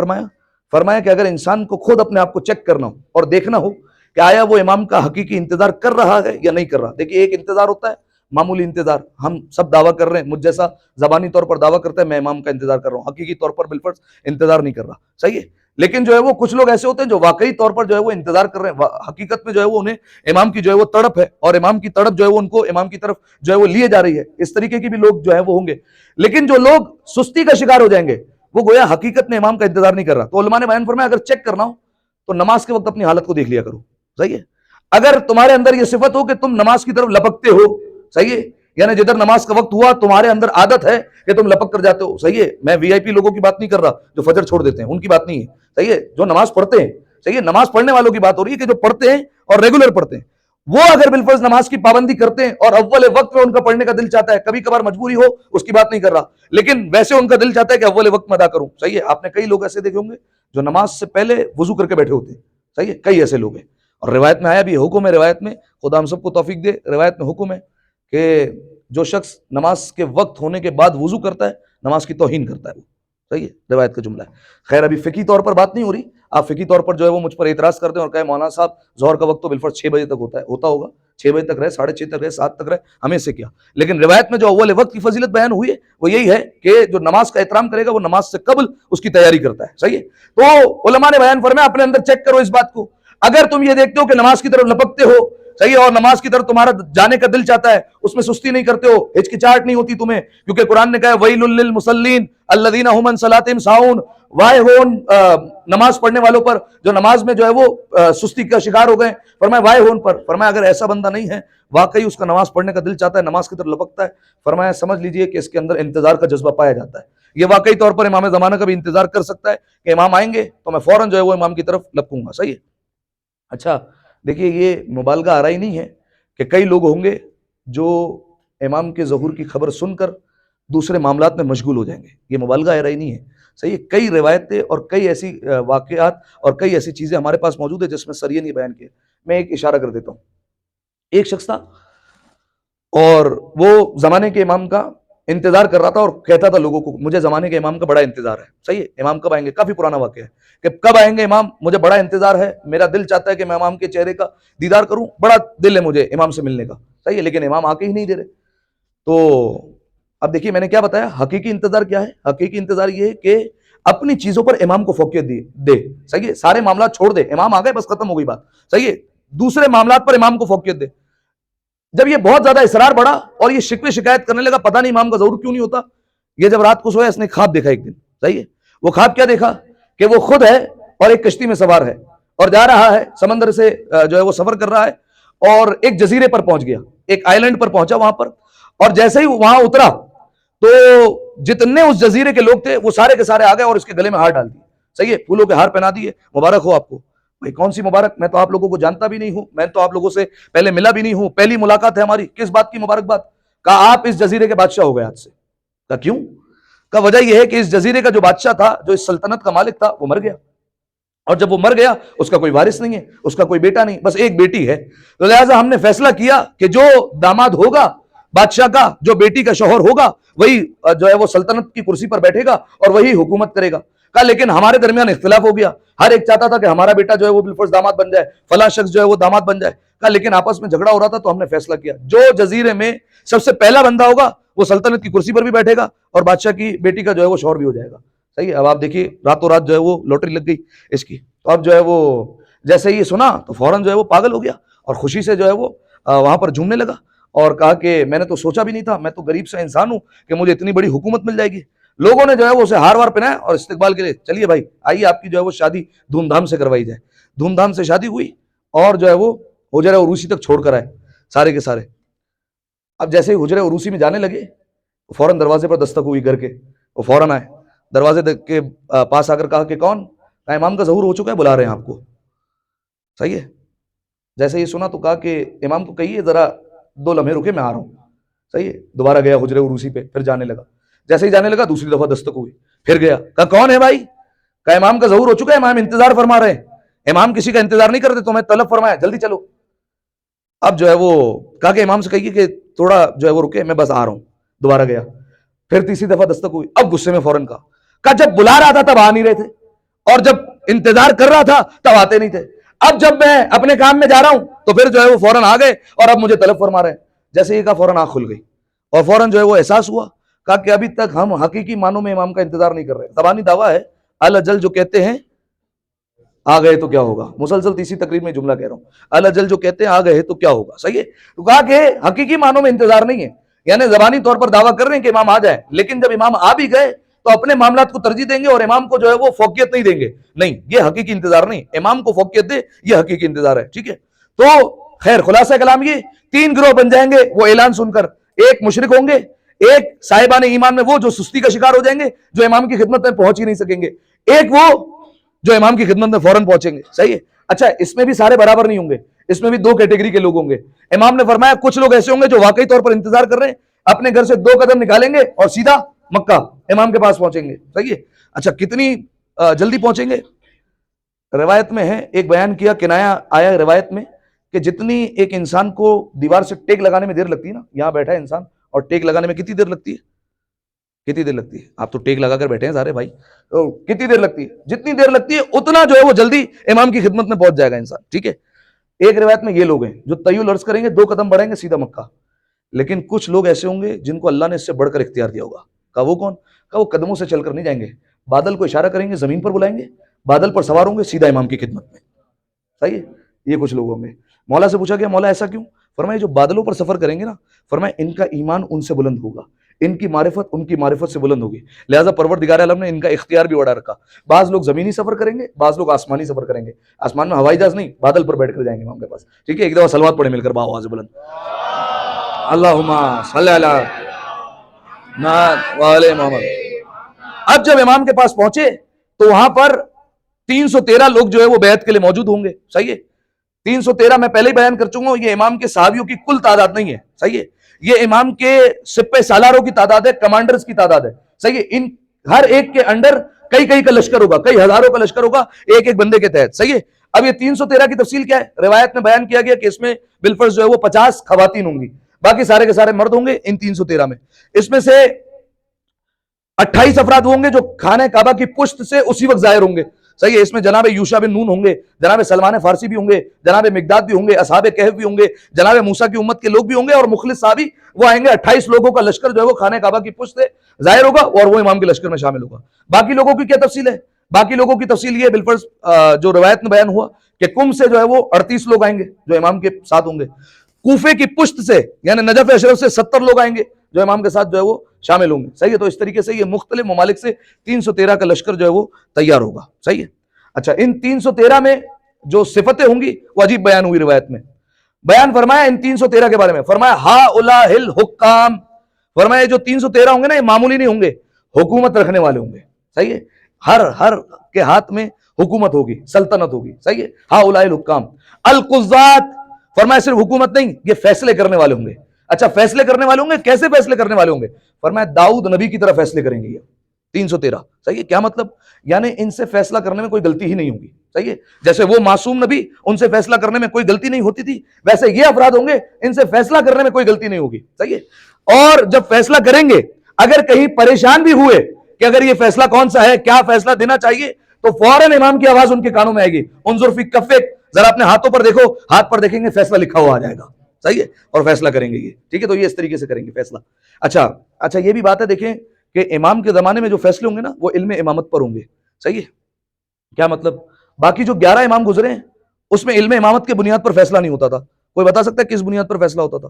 S1: فرمایا کہ اگر انسان کو خود اپنے آپ کو چیک کرنا ہو اور دیکھنا ہو کہ آیا وہ امام کا حقیقی انتظار کر رہا ہے یا نہیں کر رہا. دیکھیے ایک انتظار ہوتا ہے معمولی انتظار, ہم سب دعویٰ کر رہے ہیں, مجھ جیسا زبانی طور پر دعویٰ کرتا ہے میں امام کا انتظار کر رہا ہوں, حقیقی طور پر بالفرض انتظار نہیں کر رہا. صحیح ہے. لیکن جو ہے وہ کچھ لوگ ایسے ہوتے ہیں جو واقعی طور پر جو ہے وہ انتظار کر رہے ہیں, حقیقت میں جو ہے وہ انہیں امام کی جو ہے وہ تڑپ ہے, اور امام کی تڑپ جو ہے وہ ان کو امام کی طرف جو ہے وہ لیے جا رہی ہے. اس طریقے کی بھی لوگ جو ہے وہ ہوں گے. لیکن جو لوگ سستی کا شکار ہو جائیں گے وہ گویا حقیقت میں امام کا انتظار نہیں کر رہا. تو علماء نے بیان فرمایا اگر چیک کرنا ہو تو نماز کے وقت اپنی حالت کو دیکھ لیا کرو. صحیح ہے. اگر تمہارے اندر یہ صفت ہو کہ تم نماز کی طرف لپکتے ہو, صحیح ہے, یعنی جدھر نماز کا وقت ہوا تمہارے اندر عادت ہے کہ تم لپک کر جاتے ہو. صحیح ہے. میں وی آئی پی لوگوں کی بات نہیں کر رہا جو فجر چھوڑ دیتے ہیں, ان کی بات نہیں ہے. صحیح ہے. جو نماز پڑھتے ہیں, صحیح ہے, نماز پڑھنے والوں کی بات ہو رہی ہے کہ جو پڑھتے ہیں اور ریگولر پڑھتے ہیں, وہ اگر بالفرض نماز کی پابندی کرتے ہیں اور اول وقت میں ان کا پڑھنے کا دل چاہتا ہے, کبھی کبھار مجبوری ہو اس کی بات نہیں کر رہا, لیکن ویسے ان کا دل چاہتا ہے کہ اول وقت میں ادا کروں. صحیح ہے. آپ نے کئی لوگ ایسے دیکھے ہوں گے جو نماز سے پہلے وضو کر کے بیٹھے ہوتے ہیں. صحیح ہے. کئی ایسے لوگ ہیں, اور روایت میں آیا بھی, حکم ہے روایت میں, خدا ہم سب کو توفیق دے, روایت میں حکم ہے کہ جو شخص نماز کے وقت ہونے کے بعد وضو کرتا ہے نماز کی توہین کرتا ہے وہ. صحیح ہے. روایت کا جملہ ہے. خیر ابھی فقہی طور پر بات نہیں ہو رہی, آپ فقہی طور پر جو ہے وہ مجھ پر اعتراض کرتے ہیں اور کہے مولانا صاحب ظہر کا وقت تو بالفرض 6 بجے تک ہوتا ہوگا, 6 بجے تک رہے, 6:30 تک رہے, 7 تک رہے, ہمیں سے کیا. لیکن روایت میں جو اول وقت کی فضیلت بیان ہوئی ہے وہ یہی ہے کہ جو نماز کا احترام کرے گا وہ نماز سے قبل اس کی تیاری کرتا ہے. صحیح ہے. تو علماء نے بیان فرمایا اپنے اندر چیک کرو اس بات کو. اگر تم یہ دیکھتے ہو کہ نماز کی طرف لپکتے ہو, صحیح ہے, اور نماز کی طرف تمہارا جانے کا دل چاہتا ہے, اس میں سستی نہیں کرتے ہو, ہچکچاہٹ نہیں ہوتی تمہیں, کیونکہ قرآن نے کہا ہے وَيْلٌ لِّلْمُصَلِّينَ الَّذِينَ هُمْ عَنْ صَلَاتِهِمْ سَاهُونَ, وائے ہون نماز پڑھنے والوں پر جو نماز میں جو ہے وہ سستی کا شکار ہو گئے. فرمایا وائے ہون پر, فرمایا اگر ایسا بندہ نہیں ہے واقعی اس کا نماز پڑھنے کا دل چاہتا ہے, نماز کی طرف لپکتا ہے, فرمایا سمجھ لیجئے کہ اس کے اندر انتظار کا جذبہ پایا جاتا ہے. یہ واقعی طور پر امام زمانہ کا بھی انتظار کر سکتا ہے کہ امام آئیں گے تو میں فوراً جو ہے وہ امام کی طرف لپکوں گا. صحیح ہے. اچھا دیکھیے یہ مبالغہ آ رہا ہی نہیں ہے کہ کئی لوگ ہوں گے جو امام کے ظہور کی خبر سن کر دوسرے معاملات میں مشغول ہو جائیں گے. یہ مبالغہ آ رہا ہی نہیں ہے. صحیح ہے. کئی روایتیں اور کئی ایسی واقعات اور کئی ایسی چیزیں ہمارے پاس موجود ہیں جس میں سریع نہیں بیان کیے. میں ایک اشارہ کر دیتا ہوں. ایک شخص تھا اور وہ زمانے کے امام کا انتظار کر رہا تھا اور کہتا تھا لوگوں کو مجھے زمانے کے امام کا بڑا انتظار ہے. صحیح ہے. امام کب آئیں گے, کافی پرانا واقعہ ہے کہ کب آئیں گے امام, مجھے بڑا انتظار ہے, میرا دل چاہتا ہے کہ میں امام کے چہرے کا دیدار کروں, بڑا دل ہے مجھے امام سے ملنے کا. صحیح ہے. لیکن امام آ کے ہی نہیں دے رہے. تو اب دیکھیے میں نے کیا بتایا, حقیقی انتظار کیا ہے. حقیقی انتظار یہ ہے کہ اپنی چیزوں پر امام کو فوقیت دے. صحیح ہے. سارے معاملات چھوڑ دے, امام آ گئے بس ختم ہو گئی بات. صحیح ہے. دوسرے معاملات پر امام کو فوقیت دے. جب یہ بہت زیادہ اصرار بڑھا اور یہ شکوے شکایت کرنے لگا پتہ نہیں امام کا ظہور کیوں نہیں ہوتا, یہ جب رات کو سویا اس نے خواب دیکھا ایک دن. صحیح ہے. وہ خواب کیا دیکھا کہ وہ خود ہے اور ایک کشتی میں سوار ہے اور جا رہا ہے سمندر سے جو ہے وہ سفر کر رہا ہے اور ایک جزیرے پر پہنچ گیا, ایک آئی لینڈ پر پہنچا وہاں پر, اور جیسے ہی وہاں اترا تو جتنے اس جزیرے کے لوگ تھے وہ سارے کے سارے آ گئے اور اس کے گلے میں ہار ڈال دیے. صحیح ہے. پھولوں کے ہار پہنا دیے. مبارک ہو آپ کو. بھائی کون سی مبارک, میں تو آپ لوگوں کو جانتا بھی نہیں ہوں, میں تو آپ لوگوں سے پہلے ملا بھی نہیں ہوں, پہلی ملاقات ہے ہماری, کس بات کی مبارکباد. کہا آپ اس جزیرے کے بادشاہ ہو گئے آج سے. کہا کیوں؟ کا وجہ یہ ہے کہ اس جزیرے کا جو بادشاہ تھا, جو اس سلطنت کا مالک تھا, وہ مر گیا, اور جب وہ مر گیا اس کا کوئی وارث نہیں ہے, اس کا کوئی بیٹا نہیں, بس ایک بیٹی ہے. تو لہٰذا ہم نے فیصلہ کیا کہ جو داماد ہوگا بادشاہ کا, جو بیٹی کا شوہر ہوگا, وہی جو ہے وہ سلطنت کی کرسی پر بیٹھے گا اور وہی حکومت کرے گا. کہا لیکن ہمارے درمیان اختلاف ہو گیا, ہر ایک چاہتا تھا کہ ہمارا بیٹا جو ہے وہ بالفرض داماد بن جائے, فلاں شخص جو ہے وہ داماد بن جائے. کہا لیکن آپس میں جھگڑا ہو رہا تھا تو ہم نے فیصلہ کیا جو جزیرے میں سب سے پہلا بندہ ہوگا وہ سلطنت کی کرسی پر بھی بیٹھے گا اور بادشاہ کی بیٹی کا جو ہے وہ شوہر بھی ہو جائے گا. صحیح ہے. اب آپ دیکھیے راتوں رات جو ہے وہ لوٹری لگ گئی اس کی. تو اب جو ہے وہ جیسے یہ سنا تو فوراً جو ہے وہ پاگل ہو گیا اور خوشی سے جو ہے وہ وہاں پر جھومنے لگا اور کہا کہ میں نے تو سوچا بھی نہیں تھا, میں تو غریب سا انسان ہوں کہ مجھے اتنی بڑی حکومت مل جائے گی. لوگوں نے جو ہے وہ اسے ہار وار پہنایا اور استقبال کے لیے چلیے بھائی آئیے آپ کی جو ہے وہ شادی دھوم دھام سے کروائی جائے. دھوم دھام سے شادی ہوئی اور جو ہے وہ حجرہ عروسی تک چھوڑ کر آئے سارے کے سارے. اب جیسے ہی حجرہ عروسی میں جانے لگے فوراً دروازے پر دستک ہوئی گھر کے. وہ فوراً آئے دروازے کے پاس آ کر کہا کہ کون؟ کہا امام کا ظہور ہو چکا ہے, بلا رہے ہیں آپ کو. صحیح ہے. جیسے یہ سنا تو کہا کہ امام کو کہیے ذرا 2 لمحے رکے میں آ رہا ہوں. صحیح ہے. دوبارہ گیا حجرہ عروسی پہ, پھر جانے لگا. جیسے ہی جانے لگا دوسری دفعہ دستک ہوئی, پھر گیا. کہا کون ہے بھائی؟ کہا امام کا ظہور ہو چکا ہے, امام انتظار فرما رہے ہیں. امام کسی کا انتظار نہیں کرتے, تمہیں طلب فرمایا جلدی چلو. اب جو ہے وہ کہا کہ امام سے کہیے کہ تھوڑا جو ہے وہ رکے, میں بس آ رہا ہوں. دوبارہ گیا, پھر تیسری دفعہ دستک ہوئی. اب غصے میں فوراً کہا جب بلا رہا تھا تب آ نہیں رہے تھے اور جب انتظار کر رہا تھا تب آتے نہیں تھے. اب جب میں اپنے کام میں جا رہا ہوں تو پھر جو ہے وہ فوراً آ گئے اور اب مجھے طلب فرما رہے ہیں. جیسے یہ کہا فوراً آنکھ کھل گئی اور فوراً جو ہے وہ احساس ہوا. کہا کہ ابھی تک ہم حقیقی معنوں میں امام کا انتظار نہیں کر رہے. زبانی دعویٰ ہے الجل جو کہتے ہیں آ گئے تو کیا ہوگا. مسلسل تیسری تقریر میں جملہ کہہ رہا ہوں, الجل جو کہتے ہیں آ گئے تو کیا ہوگا. صحیح ہے. تو کہا کہ حقیقی معنوں میں انتظار نہیں ہے, یعنی زبانی طور پر دعویٰ کر رہے ہیں کہ امام آ جائے, لیکن جب امام آ بھی گئے تو اپنے معاملات کو ترجیح دیں گے اور امام کو جو ہے وہ فوقیت نہیں دیں گے. نہیں, یہ حقیقی انتظار نہیں. امام کو فوقیت دے, یہ حقیقی انتظار ہے. ٹھیک ہے. تو خیر خلاصہ کلام یہ 3 گروہ بن جائیں گے وہ اعلان سن کر. ایک مشرک ہوں گے, ایک صاحبان ایمان میں وہ جو سستی کا شکار ہو جائیں گے, جو امام کی خدمت میں پہنچ ہی نہیں سکیں گے, ایک وہ جو امام کی خدمت میں فوراً پہنچیں گے. صحیح ہے. اچھا اس میں بھی سارے برابر نہیں ہوں گے, اس میں بھی 2 کیٹیگری کے لوگ ہوں گے. امام نے فرمایا کچھ لوگ ایسے ہوں گے جو واقعی طور پر انتظار کر رہے ہیں, اپنے گھر سے 2 قدم نکالیں گے اور سیدھا مکہ امام کے پاس پہنچیں گے. صحیح ہے. اچھا کتنی جلدی پہنچیں گے؟ روایت میں ہے, ایک بیان کیا کنایا آیا روایت میں کہ جتنی ایک انسان کو دیوار سے ٹیک لگانے میں دیر لگتی ہے نا, یہاں بیٹھا ہے انسان اور ٹیک لگانے میں کتنی دیر لگتی ہے؟ کتنی دیر لگتی ہے؟ آپ تو ٹیک لگا کر بیٹھے ہیں سارے بھائی, تو کتنی دیر لگتی ہے؟ جتنی دیر لگتی ہے اتنا جو ہے وہ جلدی امام کی خدمت میں پہنچ جائے گا انسان. ٹھیک ہے. ایک روایت میں یہ لوگ ہیں جو طیل عرض کریں گے, 2 قدم بڑھیں گے سیدھا مکہ. لیکن کچھ لوگ ایسے ہوں گے جن کو اللہ نے اس سے بڑھ کر اختیار دیا ہوگا. کہا وہ کون؟ کہا وہ قدموں سے چل کر نہیں جائیں گے, بادل کو اشارہ کریں گے, زمین پر بلائیں گے, بادل پر سوار ہوں گے, سیدھا امام کی خدمت میں. صحیح ہے. یہ کچھ لوگ ہوں گے. مولا سے پوچھا گیا مولا ایسا کیوں؟ فرمایا جو بادلوں پر سفر کریں گے نا, فرمایا ان کا ایمان ان سے بلند ہوگا, ان کی معرفت ان کی معرفت سے بلند ہوگی, لہٰذا پروردگار عالم نے ان کا اختیار بھی بڑھا رکھا. بعض لوگ زمینی سفر کریں گے, بعض لوگ آسمانی سفر کریں گے. آسمان میں ہوائی جہاز نہیں, بادل پر بیٹھ کر جائیں گے امام کے پاس. ٹھیک ہے. ایک دفعہ صلوات پڑھیں مل کر باآواز بلند, اللہم صلی علی محمد. اب جب امام کے پاس پہنچے تو وہاں پر 313 لوگ جو ہے وہ بیعت کے لیے موجود ہوں گے. صحیح ہے. 313 میں پہلے ہی بیان کر چکا ہوں, یہ امام کے صحابیوں کی کل تعداد نہیں ہے. صحیح ہے. یہ امام کے سپہ سالاروں کی تعداد ہے, کمانڈرز کی تعداد ہے. صحیح ہے. ان ہر ایک کے انڈر کئی کا لشکر ہوگا, کئی ہزاروں کا لشکر ہوگا ایک ایک بندے کے تحت. صحیح ہے. اب یہ 313 کی تفصیل کیا ہے؟ روایت میں بیان کیا گیا کہ اس میں بالفرض جو ہے وہ 50 خواتین ہوں گی, باقی سارے کے سارے مرد ہوں گے ان 313 میں. اس میں سے 28 افراد ہوں گے جو خانہ کعبہ کی پشت سے اسی وقت ظاہر ہوں گے. صحیح ہے. اس میں جناب یوشع بن نون ہوں گے, جناب سلمان فارسی بھی ہوں گے, جناب مقداد بھی ہوں گے, اصحاب کہف بھی ہوں گے, جناب موسیٰ کی امت کے لوگ بھی ہوں گے, اور مخلص صحابی وہ آئیں گے. 28 لوگوں کا لشکر جو ہے وہ خانہ کعبہ کی پشت سے ظاہر ہوگا اور وہ امام کے لشکر میں شامل ہوگا. باقی لوگوں کی کیا تفصیل ہے؟ باقی لوگوں کی تفصیل یہ بالفرض جو روایت میں بیان ہوا کہ کم سے جو ہے وہ 38 لوگ آئیں گے جو امام کے ساتھ ہوں گے. کوفے کی پشت سے یعنی نجف اشرف سے 70 لوگ آئیں گے جو امام کے ساتھ جو ہے وہ شامل ہوں گے. صحیح ہے. تو اس طریقے سے یہ مختلف ممالک سے 313 کا لشکر جو ہے وہ تیار ہوگا. صحیح ہے. اچھا ان 313 میں جو صفتیں ہوں گی وہ عجیب بیان ہوئی روایت میں. بیان فرمایا ان 313 کے بارے میں, فرمایا ہا اولئک الحکام, فرمایا جو 313 ہوں گے نا یہ معمولی نہیں ہوں گے, حکومت رکھنے والے ہوں گے. صحیح ہے. ہر کے ہاتھ میں حکومت ہوگی, سلطنت ہوگی. صحیح ہے. ہا اولئک الحکام القضات, فرمایا صرف حکومت نہیں, یہ فیصلے کرنے والے ہوں گے. اچھا فیصلے کرنے والے ہوں گے, کیسے فیصلے کرنے والے ہوں گے؟ فرمایا داؤد نبی کی طرح فیصلے کریں گے یہ 313. صحیح ہے. کیا مطلب؟ یعنی ان سے فیصلہ کرنے میں کوئی غلطی ہی نہیں ہوگی. صحیح ہے. جیسے وہ معصوم نبی ان سے فیصلہ کرنے میں کوئی غلطی نہیں ہوتی تھی, ویسے یہ افراد ہوں گے ان سے فیصلہ کرنے میں کوئی غلطی نہیں ہوگی. صحیح ہے. اور جب فیصلہ کریں گے اگر کہیں پریشان بھی ہوئے کہ اگر یہ فیصلہ کون سا ہے, کیا فیصلہ دینا چاہیے, تو فوراً امام کی آواز ان کے کانوں میں آئے گی, انظر فی کفک, ذرا اپنے ہاتھوں پر دیکھو, ہاتھ پر دیکھیں گے فیصلہ لکھا ہوا آ جائے گا. صحیح ہے. اور فیصلہ کریں گے یہ. ٹھیک ہے. تو یہ اس طریقے سے کریں گے فیصلہ. اچھا یہ بھی بات ہے, دیکھیں کہ امام کے زمانے میں جو فیصلے ہوں گے نا وہ علم امامت پر ہوں گے. صحیح ہے؟ کیا مطلب؟ باقی جو 11 امام گزرے ہیں اس میں علم امامت کے بنیاد پر فیصلہ نہیں ہوتا تھا. کوئی بتا سکتا ہے کس بنیاد پر فیصلہ ہوتا تھا؟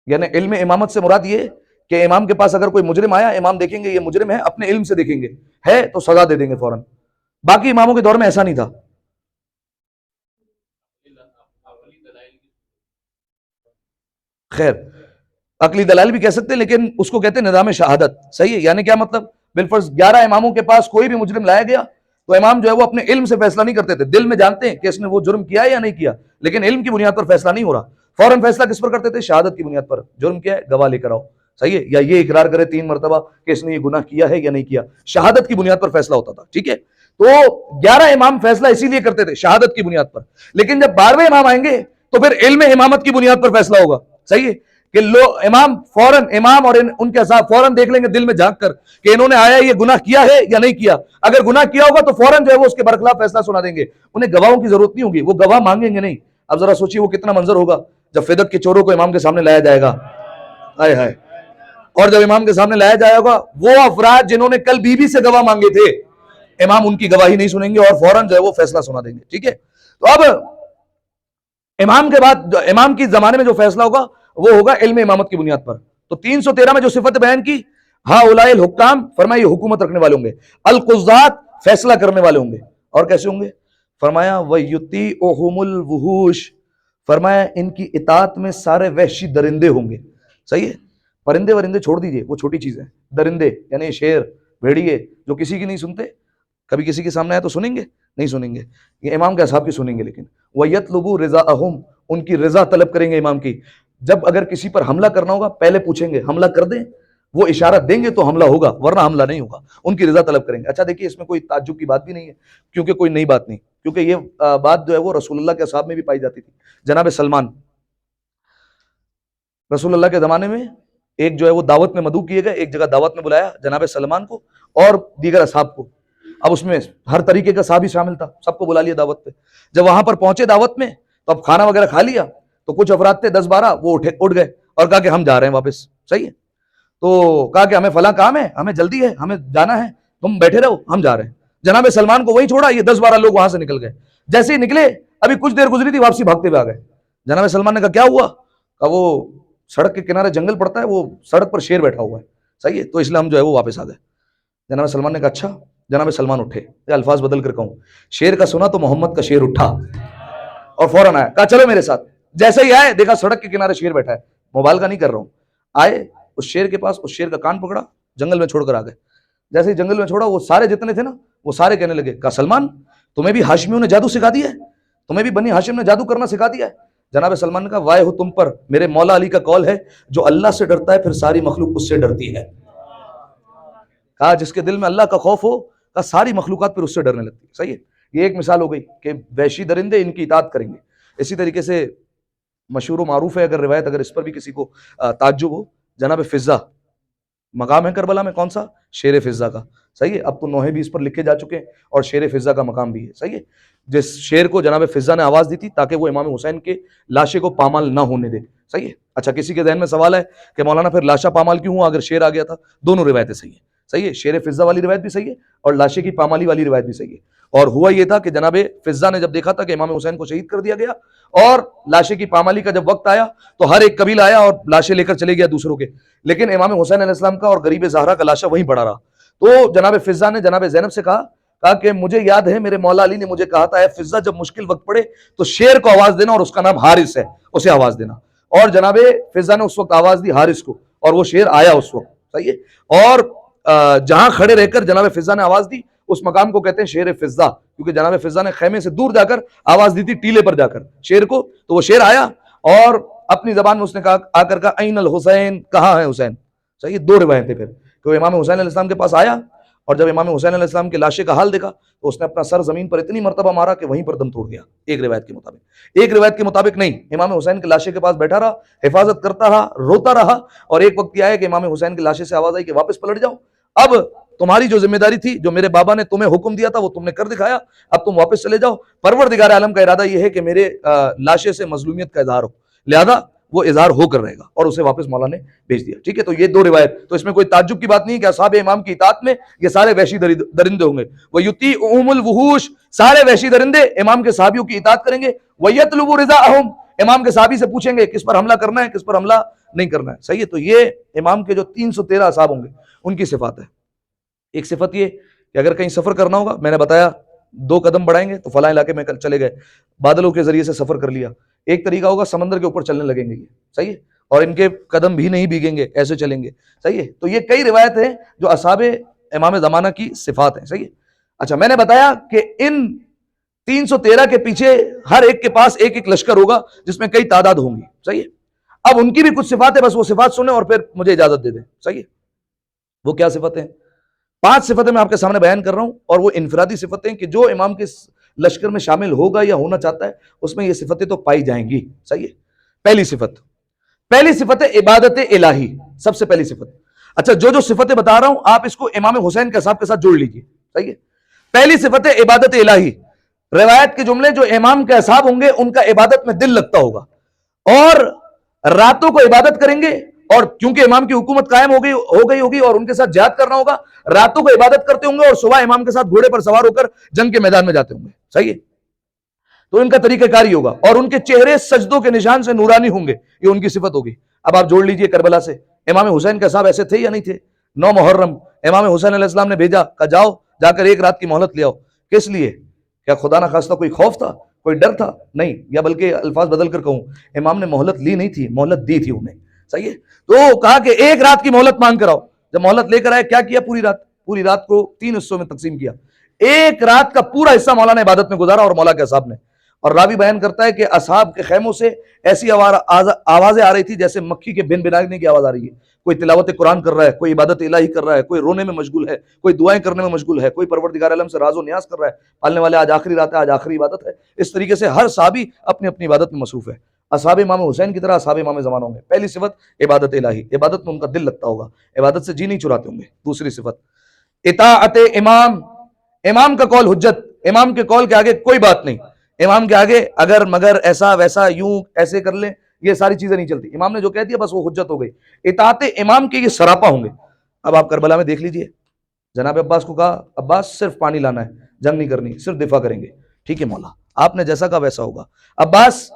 S1: یعنی علم امامت سے مراد یہ کہ امام کے پاس اگر کوئی مجرم آیا، امام دیکھیں گے یہ مجرم ہے، اپنے علم سے دیکھیں گے، ہے تو سزا دے دیں گے فوراً. باقی اماموں کے دور میں ایسا نہیں تھا. خیر، عقلی دلائل بھی کہہ سکتے ہیں، لیکن اس کو کہتے ہیں نظام شہادت. صحیح ہے؟ یعنی کیا مطلب؟ بالفرض 11 اماموں کے پاس کوئی بھی مجرم لایا گیا تو امام جو ہے وہ اپنے علم سے فیصلہ نہیں کرتے تھے. دل میں جانتے ہیں کہ اس نے وہ جرم کیا ہے یا نہیں کیا، لیکن علم کی بنیاد پر فیصلہ نہیں ہو رہا. فوراً فیصلہ کس پر کرتے تھے؟ شہادت کی بنیاد پر. جرم کیا ہے؟ گواہ لے کر آؤ. صحیح ہے؟ یا یہ اقرار کرے 3 مرتبہ کہ اس نے یہ گناہ کیا ہے یا نہیں کیا. شہادت کی بنیاد پر فیصلہ ہوتا تھا. ٹھیک ہے؟ تو 11 امام فیصلہ اسی لیے کرتے تھے شہادت کی بنیاد پر. لیکن جب 12ویں امام آئیں گے تو پھر علم امامت کی بنیاد پر فیصلہ ہوگا. صحیح ہے؟ کہ امام فوراً، امام اور ان کے اصحاب فوراً دیکھ لیں گے دل میں جھانک کر کہ انہوں نے آیا یہ گناہ کیا ہے یا نہیں کیا. اگر گناہ کیا ہوگا تو فوراً جو ہے وہ اس کے برخلاف فیصلہ سنا دیں گے. انہیں گواہوں کی ضرورت نہیں ہوگی، وہ گواہ مانگیں گے نہیں. اب ذرا سوچیے وہ کتنا منظر ہوگا جب فدق کے چوروں کو امام کے سامنے لایا جائے گا. ہائے ہائے. اور جب امام کے سامنے لایا جائے گا وہ افراد جنہوں نے کل بی بی سے گواہ مانگے تھے، امام ان کی گواہی نہیں سنیں گے اور فوراً جو ہے وہ فیصلہ سنا دیں گے. ٹھیک ہے؟ تو اب امام کے بعد امام کی زمانے میں جو فیصلہ ہوگا وہ ہوگا علم امامت کی بنیاد پر. تو 313 میں جو صفت بیان کی، ہا اولائے الحکام، فرمایا یہ حکومت رکھنے والے ہوں گے. القضات، فیصلہ کرنے والے ہوں گے. اور کیسے ہوں گے؟ فرمایا وَيُطِيعُهُمُ الْوُحُوشُ، فرمایا ان کی اطاعت میں سارے وحشی درندے ہوں گے. صحیح ہے؟ پرندے ورندے چھوڑ دیجئے، وہ چھوٹی چیزیں. درندے یعنی شیر، بھیڑیے، جو کسی کی نہیں سنتے، کبھی کسی کے سامنے آئے تو سنیں گے؟ نہیں سنیں گے. یہ امام کے اصحاب کی سنیں گے. لیکن وَيَطْلُبُوا رِضَاءَهُمْ، ان کی رضا طلب کریں گے امام کی. جب اگر کسی پر حملہ کرنا ہوگا پہلے پوچھیں گے حملہ کر دیں، وہ اشارہ دیں گے تو حملہ ہوگا، ورنہ حملہ نہیں ہوگا. ان کی رضا طلب کریں گے. اچھا دیکھیے، اس میں کوئی تعجب کی بات بھی نہیں ہے، کیونکہ کوئی نئی بات نہیں، کیونکہ یہ بات جو ہے وہ رسول اللہ کے اصحاب میں بھی پائی جاتی تھی. جناب سلمان رسول اللہ کے زمانے میں ایک جو ہے وہ دعوت میں مدعو کیے گئے، ایک جگہ دعوت میں بلایا جناب سلمان کو اور دیگر اصحاب کو. اب اس میں ہر طریقے کا صحابی شامل تھا، سب کو بلا لیا دعوت پہ. جب وہاں پر پہنچے دعوت میں تو اب کھانا وغیرہ کھا لیا تو کچھ افراد تھے 10-12، وہ اٹھ گئے اور کہا کہ ہم جا رہے ہیں واپس. صحیح ہے؟ تو کہا کہ ہمیں فلاں کام ہے، ہمیں جلدی ہے، ہمیں جانا ہے، تم بیٹھے رہو، ہم جا رہے ہیں. جناب سلمان کو وہی چھوڑا، یہ 10-12 لوگ وہاں سے نکل گئے. جیسے ہی نکلے ابھی کچھ دیر گزری تھی، واپسی بھاگتے ہوئے آ گئے. جناب سلمان نے کہا کیا ہوا؟ کہا وہ سڑک کے کنارے جنگل پڑتا ہے، وہ سڑک پر شیر بیٹھا ہوا ہے. صحیح ہے؟ تو اس لیے ہم جو ہے وہ واپس آ گئے. جناب سلمان نے کہا اچھا. جناب سلمان اٹھے، یہ الفاظ بدل کر کہوں، شیر کا سنا تو محمد کا شیر اٹھا اور فوراً آیا، کہا چلو میرے ساتھ. جیسے ہی آئے دیکھا سڑک کے کنارے شیر بیٹھا ہے، مبالغہ نہیں کر رہا ہوں. آئے اس شیر کے پاس، اس شیر کا کان پکڑا، جنگل میں چھوڑ کر آ گئے. جیسے ہی جنگل میں چھوڑا، وہ سارے جتنے تھے نا وہ سارے کہنے لگے، کہا سلمان تمہیں بھی ہاشمیوں نے جادو سکھا دیا ہے، تمہیں بھی بنی ہاشم نے جادو کرنا سکھا دیا ہے. جناب سلمان نے کہا وائے ہو تم پر، میرے مولا علی کا قول ہے جو اللہ سے ڈرتا ہے پھر ساری مخلوق اس سے ڈرتی ہے. کہا جس کے دل میں اللہ کا خوف ہو، کہا ساری مخلوقات پھر اس سے ڈرنے لگتی ہے. صحیح ہے؟ یہ ایک مثال ہو گئی کہ وحشی درندے ان کی اطاعت کریں گے. اسی طریقے سے مشہور و معروف ہے اگر روایت، اگر اس پر بھی کسی کو تعجب ہو، جناب فضہ مقام ہے کربلا میں، کون سا؟ شیر فضہ کا. صحیح ہے؟ اب تو نوحے بھی اس پر لکھے جا چکے ہیں اور شیر فضہ کا مقام بھی ہے. صحیح ہے؟ جس شیر کو جناب فضہ نے آواز دی تھی تاکہ وہ امام حسین کے لاشے کو پامال نہ ہونے دے. صحیح ہے؟ اچھا کسی کے ذہن میں سوال ہے کہ مولانا پھر لاشا پامال کیوں ہوا اگر شیر آ گیا تھا؟ دونوں روایتیں صحیح ہیں. صحیح ہے؟ شیر فضہ والی روایت بھی صحیح ہے اور لاشے کی پامالی والی روایت بھی صحیح ہے. اور ہوا یہ تھا کہ جناب فضہ نے جب دیکھا تھا کہ امام حسین کو شہید کر دیا گیا اور لاشے کی پامالی کا جب وقت آیا تو ہر ایک قبیلہ آیا اور لاشیں لے کر چلے گیا دوسروں کے، لیکن امام حسین علیہ السلام کا اور غریب زہرا کا لاشا وہیں پڑا رہا. تو جناب فضہ نے جناب زینب سے کہا کہ مجھے یاد ہے میرے مولا علی نے مجھے کہا تھا اے فضہ جب مشکل وقت پڑے تو شیر کو آواز دینا اور اس کا نام حارث ہے، اسے آواز دینا. اور جناب فضہ نے اس وقت آواز دی حارث کو اور وہ شیر آیا اس وقت. صحیح ہے؟ اور جہاں کھڑے رہ کر جناب فضہ نے آواز دی اس مقام کو کہتے ہیں شیر فضہ، کیونکہ جناب فضہ نے خیمے سے دور جا کر آواز دی تھی ٹیلے پر جا کر شیر کو. تو وہ شیر آیا اور اپنی زبان میں اس نے آ کر کہا این الحسین، کہاں ہے حسین. صحیح؟ دو روایتیں پھر کہ امام حسین علیہ السلام کے پاس آیا اور جب امام حسین علیہ السلام کے لاشے کا حال دیکھا تو اس نے اپنا سر زمین پر اتنی مرتبہ مارا کہ وہیں پر دم توڑ گیا. ایک روایت کے مطابق، ایک روایت کے مطابق نہیں، امام حسین کے لاشے کے پاس بیٹھا رہا، حفاظت کرتا رہا، روتا رہا. اور ایک وقت یہ آیا کہ امام حسین کے لاشے سے آواز آئی کہ واپس پلٹ جاؤ، اب تمہاری جو ذمہ داری تھی، جو میرے بابا نے تمہیں حکم دیا تھا وہ تم نے کر دکھایا، اب تم واپس چلے جاؤ. پروردگار عالم کا ارادہ یہ ہے کہ میرے لاشے سے مظلومیت کا اظہار ہو، لہذا وہ اظہار ہو کر رہے گا، اور اسے واپس مولا نے بھیج دیا. ٹھیک ہے، تو یہ دو روایت، تو اس میں کوئی تعجب کی بات نہیں کہ اصحاب امام کی اطاعت میں یہ سارے وحشی درندے ہوں گے. وَيُطِيعُهُمُ الْوُحُوشُ، سارے وحشی درندے امام کے صحابیوں کی اطاعت کریں گے. وَيَطْلُبُ رِضَاءَهُمْ، امام کے صحابی سے پوچھیں گے کس پر حملہ کرنا ہے، کس پر حملہ نہیں کرنا ہے. صحیح ہے، تو یہ امام کے جو 313 اصحاب ہوں گے ان کی صفات ہے. ایک صفت یہ کہ اگر کہیں سفر کرنا ہوگا، میں نے بتایا 2 قدم بڑھائیں گے تو فلاں علاقے میں چلے گئے، بادلوں کے ذریعے سے سفر کر لیا. ایک طریقہ ہوگا سمندر کے اوپر چلنے لگیں گے یہ. صحیح ہے، اور ان کے قدم بھی نہیں بھیگیں گے، ایسے چلیں گے. صحیح ہے، تو یہ کئی روایت ہیں جو اصحاب امام زمانہ کی صفات ہیں. صحیح ہے. اچھا، میں نے بتایا کہ ان 313 کے پیچھے ہر ایک کے پاس ایک ایک لشکر ہوگا جس میں کئی تعداد ہوں گی. صحیح ہے، اب ان کی بھی کچھ صفات ہے، بس وہ صفات سنیں اور پھر مجھے اجازت دے دیں. صحیح ہے، وہ کیا صفتیں ہیں؟ 5 صفتیں میں آپ کے سامنے بیان کر رہا ہوں، اور وہ انفرادی صفتیں کہ جو امام کے لشکر میں شامل ہوگا یا ہونا چاہتا ہے اس میں یہ صفتیں تو پائی جائیں گی. صحیح ہے. پہلی صفت ہے عبادت الہی، سب سے پہلی صفت. اچھا، جو صفتیں بتا رہا ہوں آپ اس کو امام حسین کے اصحاب کے ساتھ جوڑ لیجئے. صحیح ہے. پہلی صفت ہے عبادت الہی. روایت کے جملے، جو امام کے اصحاب ہوں گے ان کا عبادت میں دل لگتا ہوگا، اور راتوں کو عبادت کریں گے، اور کیونکہ امام کی حکومت قائم ہو گئی ہوگی اور ان کے ساتھ جہاد کرنا ہوگا، راتوں کو عبادت کرتے ہوں گے اور صبح امام کے ساتھ گھوڑے پر سوار ہو کر جنگ کے میدان میں جاتے ہوں گے. صحیح ہے، تو ان کا طریقہ کار ہی ہوگا، اور ان کے چہرے سجدوں کے نشان سے نورانی ہوں گے. یہ ان کی صفت ہوگی. اب آپ جوڑ لیجئے کربلا سے، امام حسین کے صاحب ایسے تھے یا نہیں تھے؟ 9 محرم امام حسین علیہ السلام نے بھیجا کہ جاؤ، جا کر 1 رات کی مہلت لے آؤ. کس لیے؟ کیا خدا نہ خواستہ کوئی خوف تھا، کوئی ڈر تھا؟ نہیں، یا بلکہ الفاظ بدل کر کہوں، امام نے مہلت لی نہیں تھی، مہلت دی تھی انہیں. صحیح ہے، تو کہا کہ 1 رات کی مہلت مانگ کر آؤ. جب مہلت لے کر آئے، کیا کیا؟ پوری رات کو 3 حصوں میں تقسیم کیا. 1 رات کا پورا حصہ مولا نے عبادت میں گزارا، اور مولا کے اصحاب نے. اور راوی بیان کرتا ہے کہ اصحاب کے خیموں سے ایسی آوازیں آ رہی تھی جیسے مکھی کے بن بنانے کی آواز آ رہی ہے. کوئی تلاوت قرآن کر رہا ہے، کوئی عبادت الہی کر رہا ہے، کوئی رونے میں مشغول ہے، کوئی دعائیں کرنے میں مشغول ہے، کوئی پروردگار عالم سے راز و نیاز کر رہا ہے، پالنے والے آج آخری رات ہے، آج آخری عبادت ہے. اس طریقے سے ہر صحابی اپنی اپنی عبادت میں مصروف ہے. اصحاب امام حسین کی طرح اصحاب امام زمان ہوں گے. پہلی صفت عبادت الہی، عبادت میں ان کا دل لگتا ہوگا، عبادت سے جی نہیں چراتے ہوں گے. دوسری صفت اطاعت امام، امام کا قول حجت، امام کے قول کے آگے کوئی بات نہیں. امام کے آگے اگر مگر ایسا ویسا یوں ایسے کر لیں، یہ ساری چیزیں نہیں چلتی. امام نے جو کہہ دیا بس وہ حجت ہو گئی. اطاعت امام کے یہ سراپا ہوں گے. اب آپ کربلا میں دیکھ لیجئے، جناب عباس کو کہا عباس صرف پانی لانا ہے، جنگ نہیں کرنی، صرف دفاع کریں گے. ٹھیک ہے مولا، آپ نے جیسا کہا ویسا ہوگا. عباس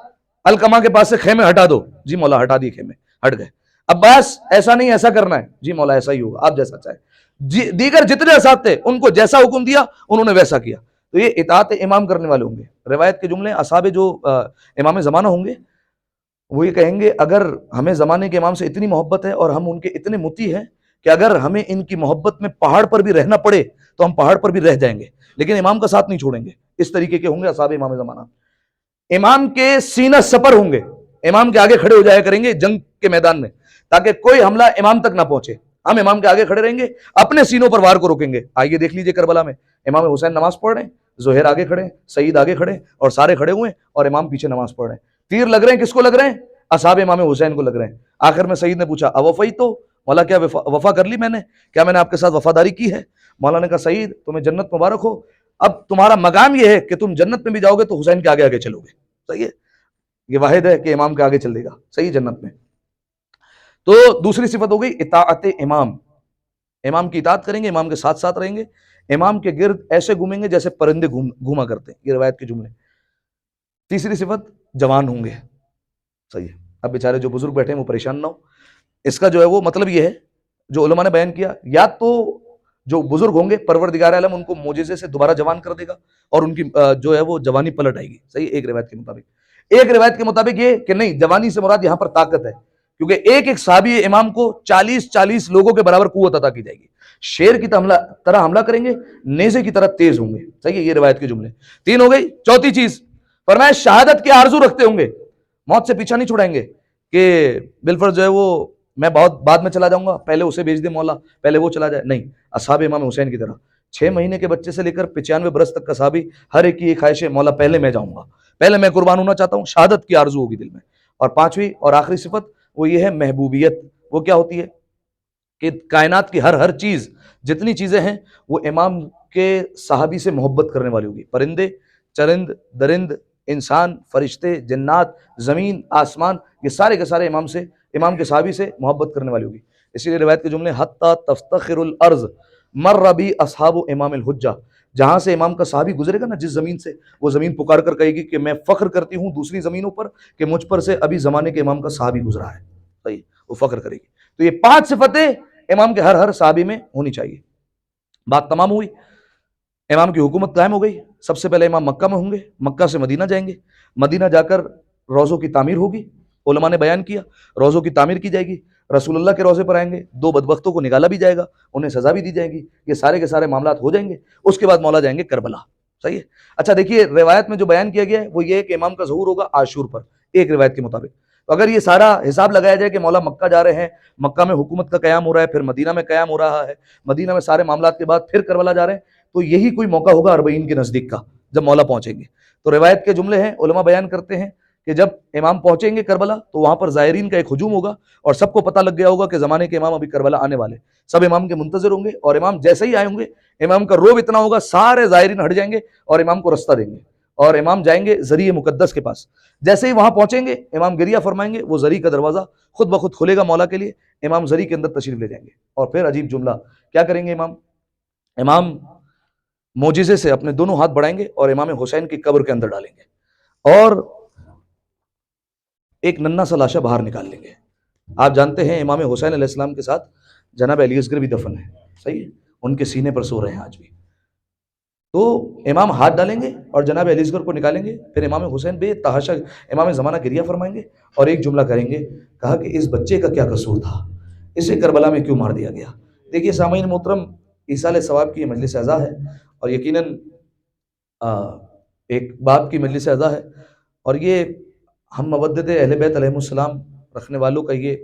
S1: الکما کے پاس سے خیمے ہٹا دو. جی مولا، ہٹا دی خیمے، ہٹ گئے. عباس ایسا نہیں ایسا کرنا ہے. جی مولا ایسا ہی ہوگا، آپ جیسا چاہے. دیگر جتنے اساتذہ تھے ان کو جیسا حکم دیا انہوں نے ویسا کیا. تو یہ اطاعت امام کرنے والے ہوں گے. روایت کے جملے، اصحاب جو امام زمانہ ہوں گے وہ یہ کہیں گے اگر ہمیں زمانے کے امام سے اتنی محبت ہے اور ہم ان کے اتنے مطیع ہیں کہ اگر ہمیں ان کی محبت میں پہاڑ پر بھی رہنا پڑے تو ہم پہاڑ پر بھی رہ جائیں گے، لیکن امام کا ساتھ نہیں چھوڑیں گے. اس طریقے کے ہوں گے اصحاب امام زمانہ. امام کے سینہ سپر ہوں گے، امام کے آگے کھڑے ہو جایا کریں گے جنگ کے میدان میں تاکہ کوئی حملہ امام تک نہ پہنچے. ہم امام کے آگے کھڑے رہیں گے، اپنے سینوں پر وار کو روکیں گے. آئیے دیکھ لیجئے کربلا میں امام حسین نماز پڑھ رہے ہیں، زہیر آگے کھڑے ہیں، سعید آگے کھڑے ہیں، اور سارے کھڑے ہوئے ہیں اور امام پیچھے نماز پڑھ رہے ہیں. تیر لگ رہے ہیں، کس کو لگ رہے ہیں؟ اصحاب امام حسین کو لگ رہے ہیں. آخر میں سعید نے پوچھا اوفی تو مولا، کیا وفا کر لی میں نے؟ کیا میں نے آپ کے ساتھ وفاداری کی ہے؟ مولا نے کہا سعید تمہیں جنت مبارک ہو، اب تمہارا مقام یہ ہے کہ تم جنت میں بھی جاؤ گے تو حسین کے آگے آگے چلو گے. صحیح ہے، یہ واحد ہے کہ امام کے آگے چل دے گا. صحیح، جنت میں. تو دوسری صفت ہو گئی اطاعت امام. امام کی اطاعت کریں گے، امام کے ساتھ ساتھ رہیں گے، امام کے گرد ایسے گھومیں گے جیسے پرندے گھوما کرتے ہیں. یہ روایت کے جملے. تیسری صفت جوان ہوں گے. صحیح ہے. اب بیچارے جو بزرگ بیٹھے ہیں وہ پریشان نہ ہو. اس کا جو ہے وہ مطلب یہ ہے جو علماء نے بیان کیا، یا تو جو بزرگ ہوں گے پروردگار عالم ان کو معجزے سے دوبارہ جوان کر دے گا اور ان کی جو ہے وہ جوانی پلٹ آئے گی. صحیح، ایک روایت کے مطابق. ایک روایت کے مطابق یہ کہ نہیں، جوانی سے مراد یہاں پر طاقت ہے، کیونکہ ایک ایک صحابی امام کو 40 لوگوں کے برابر قوت عطا کی جائے گی. شیر کی طرح حملہ کریں گے، نیزے کی طرح تیز ہوں گے. صحیح ہے، یہ روایت کے جملے. 3 ہو گئی. چوتھی چیز فرمایا شہادت کی آرزو رکھتے ہوں گے، موت سے پیچھا نہیں چھڑائیں گے کہ بالفرض جو ہے وہ میں بہت بعد میں چلا جاؤں گا، پہلے اسے بھیج دے مولا، پہلے وہ چلا جائے. نہیں، اصحاب امام حسین کی طرح 6 مہینے کے بچے سے لے کر 95 برس تک کا صحابی، ہر ایک کی یہ خواہش ہے مولا پہلے میں جاؤں گا، پہلے میں قربان ہونا چاہتا ہوں. شہادت کی آرزو ہوگی دل میں. اور 5ویں اور آخری صفت وہ یہ ہے محبوبیت. وہ کیا ہوتی ہے کہ کائنات کی ہر چیز، جتنی چیزیں ہیں وہ امام کے صحابی سے محبت کرنے والی ہوگی. پرندے، چرند، درند، انسان، فرشتے، جنات، زمین، آسمان، یہ سارے کے سارے امام کے صحابی سے محبت کرنے والی ہوگی۔ اسی لیے روایت کے جملے حتی تفتخر الارض مر بی اصحاب امام الحجہ، جہاں سے امام کا صحابی گزرے گا نا، جس زمین سے، وہ زمین پکار کر کہے گی کہ میں فخر کرتی ہوں دوسری زمینوں پر کہ مجھ پر سے ابھی زمانے کے امام کا صحابی گزرا ہے، صحیح، وہ فخر کرے گی۔ تو یہ 5 صفتیں امام کے ہر صحابی میں ہونی چاہیے۔ بات تمام ہوئی، امام کی حکومت قائم ہو گئی۔ سب سے پہلے امام مکہ میں ہوں گے، مکہ سے مدینہ جائیں گے، مدینہ جا کر روضوں کی تعمیر ہوگی، علماء نے بیان کیا روضوں کی تعمیر کی جائے گی، رسول اللہ کے روضے پر آئیں گے، 2 بدبختوں کو نکالا بھی جائے گا، انہیں سزا بھی دی جائے گی، یہ سارے کے سارے معاملات ہو جائیں گے۔ اس کے بعد مولا جائیں گے کربلا، صحیح ہے۔ اچھا دیکھیے، روایت میں جو بیان کیا گیا ہے وہ یہ ہے کہ امام کا ظہور ہوگا عاشور پر، ایک روایت کے مطابق۔ تو اگر یہ سارا حساب لگایا جائے کہ مولا مکہ جا رہے ہیں، مکہ میں حکومت کا قیام ہو رہا ہے، پھر مدینہ میں قیام ہو رہا ہے، مدینہ میں سارے معاملات کے بعد پھر کربلا جا رہے ہیں، تو یہی کوئی موقع ہوگا 40 کے نزدیک کا جب مولا پہنچیں گے۔ تو روایت کے جملے ہیں، علماء بیان کرتے ہیں کہ جب امام پہنچیں گے کربلا تو وہاں پر زائرین کا ایک ہجوم ہوگا، اور سب کو پتہ لگ گیا ہوگا کہ زمانے کے امام ابھی کربلا آنے والے، سب امام کے منتظر ہوں گے، اور امام جیسے ہی آئے ہوں گے، امام کا روب اتنا ہوگا سارے زائرین ہٹ جائیں گے اور امام کو رستہ دیں گے، اور امام جائیں گے ذریعہ مقدس کے پاس۔ جیسے ہی وہاں پہنچیں گے، امام گریہ فرمائیں گے، وہ ذریعہ کا دروازہ خود بخود کھلے گا مولا کے لیے، امام ذریعہ کے اندر تشریف لے جائیں گے، اور پھر عجیب جملہ کیا کریں گے، امام معجزے سے اپنے دونوں ہاتھ بڑھائیں گے اور امام حسین کی قبر کے اندر ڈالیں گے، اور ایک ننھا سا لاشا باہر نکال لیں گے۔ آپ جانتے ہیں امام حسین علیہ السلام کے ساتھ جناب علی اصغر بھی دفن ہے، صحیح ہے، ان کے سینے پر سو رہے ہیں آج بھی۔ تو امام ہاتھ ڈالیں گے اور جناب علی اصغر کو نکالیں گے، پھر امام حسین بے تحاشا امام زمانہ گریہ فرمائیں گے اور ایک جملہ کریں گے، کہا کہ اس بچے کا کیا قصور تھا، اسے کربلا میں کیوں مار دیا گیا۔ دیکھیے سامعین محترم، ایصال ثواب کی یہ مجلس اعزا ہے، اور یقیناً ایک باپ کی مجلس اعزا ہے، اور یہ ہم مودت اہل بیت علیہ السلام رکھنے والوں کا یہ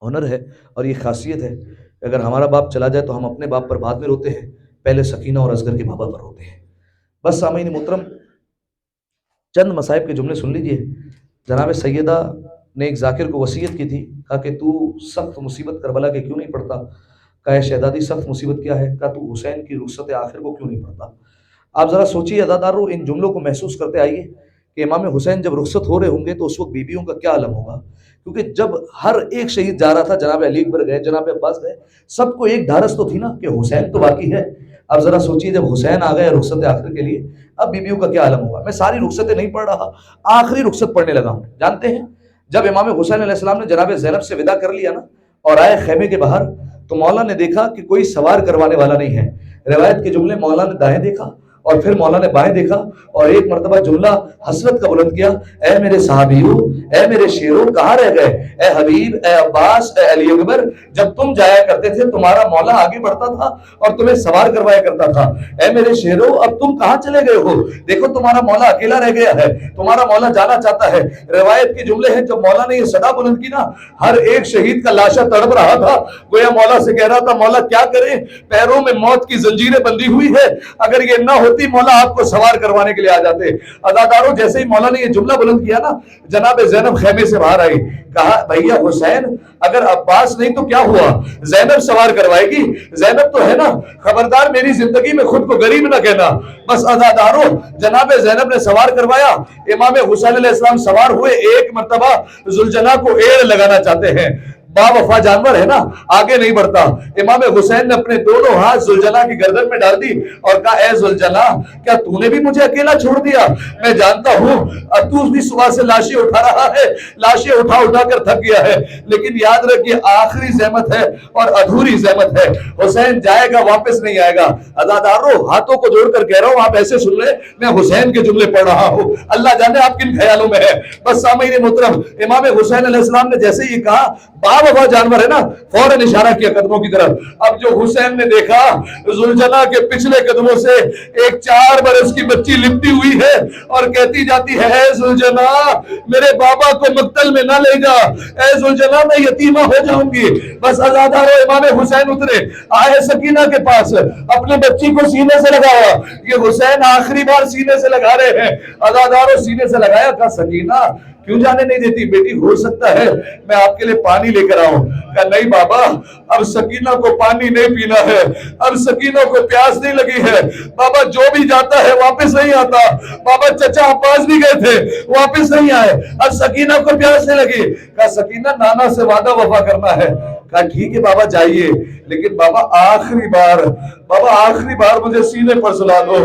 S1: ہنر ہے اور یہ خاصیت ہے کہ اگر ہمارا باپ چلا جائے تو ہم اپنے باپ پر بعد میں روتے ہیں، پہلے سکینہ اور اصغر کے بابا پر روتے ہیں۔ بس سامعین محترم، چند مصائب کے جملے سن لیجئے۔ جناب سیدہ نے ایک ذاکر کو وصیت کی تھی، کہا کہ تو سخت مصیبت کربلا کے کیوں نہیں پڑھتا؟ کہا شہزادی سخت مصیبت کیا ہے؟ کہا تو حسین کی رخصت آخر کو کیوں نہیں پڑھتا؟ آپ ذرا سوچیے عزادارو، ان جملوں کو محسوس کرتے آئیے کہ امام حسین جب رخصت ہو رہے ہوں گے تو اس وقت بیویوں کا کیا عالم ہوگا، کیونکہ جب ہر ایک شہید جا رہا تھا، جناب علی اکبر گئے، جناب عباس گئے، سب کو ایک ڈھارس تو تھی نا کہ حسین تو باقی ہے۔ اب ذرا سوچیے جب حسین آ گئے رخصت آخر کے لیے، اب بیویوں کا کیا عالم ہوگا۔ میں ساری رخصتیں نہیں پڑھ رہا، آخری رخصت پڑھنے لگا ہوں۔ جانتے ہیں جب امام حسین علیہ السلام نے جناب زینب سے وداع کر لیا نا اور آئے خیمے کے باہر، تو مولا نے دیکھا کہ کوئی سوار کروانے والا نہیں ہے۔ روایت کے جملے، مولا نے دائیں دیکھا اور پھر مولا نے بائیں دیکھا، اور ایک مرتبہ جملہ حسرت کا بلند کیا، اے میرے صحابیو، اے میرے شیرو، کہاں رہ گئے؟ اے حبیب، اے عباس، اے علی اکبر، جب تم جایا کرتے تھے تمہارا مولا آگے بڑھتا تھا اور تمہیں سوار کروایا کرتا تھا۔ اے میرے شیرو، اب تم کہاں چلے گئے ہو؟ دیکھو تمہارا مولا اکیلا رہ گیا ہے، تمہارا مولا جانا چاہتا ہے۔ روایت کے جملے ہیں، جب مولا نے یہ صدا بلند کی نا، ہر ایک شہید کا لاشا تڑپ رہا تھا، گویا مولا سے کہہ رہا تھا، مولا کیا کریں، پیروں میں موت کی زنجیریں بندھی ہوئی ہے، اگر یہ نہ ہوتی مولا آپ کو سوار کروانے کے لیے آ جاتے۔ عزاداروں، جیسے ہی مولا نے یہ جملہ بلند کیا نا، جناب زینب خیمے سے باہر آئی، کہا بھیا حسین، اگر عباس نہیں تو کیا ہوا، زینب سوار کروائے گی، زینب تو ہے نا، خبردار میری زندگی میں خود کو غریب نہ کہنا۔ بس عزاداروں، جناب زینب نے سوار کروایا، امام حسین علیہ السلام سوار ہوئے، ایک مرتبہ ذوالجناح کو ایڑ لگانا چاہتے ہیں، با وفا جانور ہے نا، آگے نہیں بڑھتا۔ امام حسین نے اپنے دونوں ہاتھ ذوالجناح کی گردن میں ڈال دی اور کہا، اے ذوالجناح، کیا تو نے بھی مجھے اکیلا چھوڑ دیا؟ میں جانتا ہوں تو بھی صبح سے لاشیں اٹھا رہا ہے، لاشیں اٹھا اٹھا کر تھک گیا ہے، لیکن یاد رکھیے آخری زحمت ہے اور ادھوری زحمت ہے، حسین جائے گا واپس نہیں آئے گا۔ عزادارو، ہاتھوں کو جوڑ کر کہہ رہا ہوں، آپ ایسے سن لیں میں حسین کے جملے پڑھ رہا ہوں، اللہ جانے آپ کن خیالوں میں ہے۔ بس سامعین محترم، امام حسین علیہ السلام نے جیسے یہ کہا، با وفا جانور ہے نا، فوراً اشارہ کیا قدموں کی طرف۔ اب جو حسین نے دیکھا، ذوالجناح کے پچھلے قدموں سے ایک 4 برس کی بچی لپٹی ہوئی ہے اور کہتی جاتی ہے، اے ذوالجناح، میرے بابا کو مقتل میں نہ لے جا، اے ذوالجناح میں یتیمہ ہو جاؤں گی۔ بس عزادارو، امام حسین اترے، آئے سکینہ کے پاس، اپنے بچی کو سینے سے لگایا، یہ حسین آخری بار سینے سے لگا رہے ہیں۔ عزادارو، سینے سے لگایا، کہا سکینہ کیوں جانے نہیں دیتی؟ بیٹی ہو سکتا ہے میں آپ کے لیے پانی لے کر آؤں. کہا نہیں بابا، اب سکینہ کو پانی نہیں پینا ہے، اب سکینہ کو پیاس نہیں لگی ہے. بابا جو بھی جاتا ہے واپس نہیں آتا. بابا چچا عباس بھی گئے تھے واپس نہیں آئے، اب سکینہ کو پیاس نہیں لگی. کہا سکینہ نانا سے وعدہ وفا کرنا ہے. کہا ٹھیک ہے بابا جائیے، لیکن بابا آخری بار مجھے سینے پر سلا دو.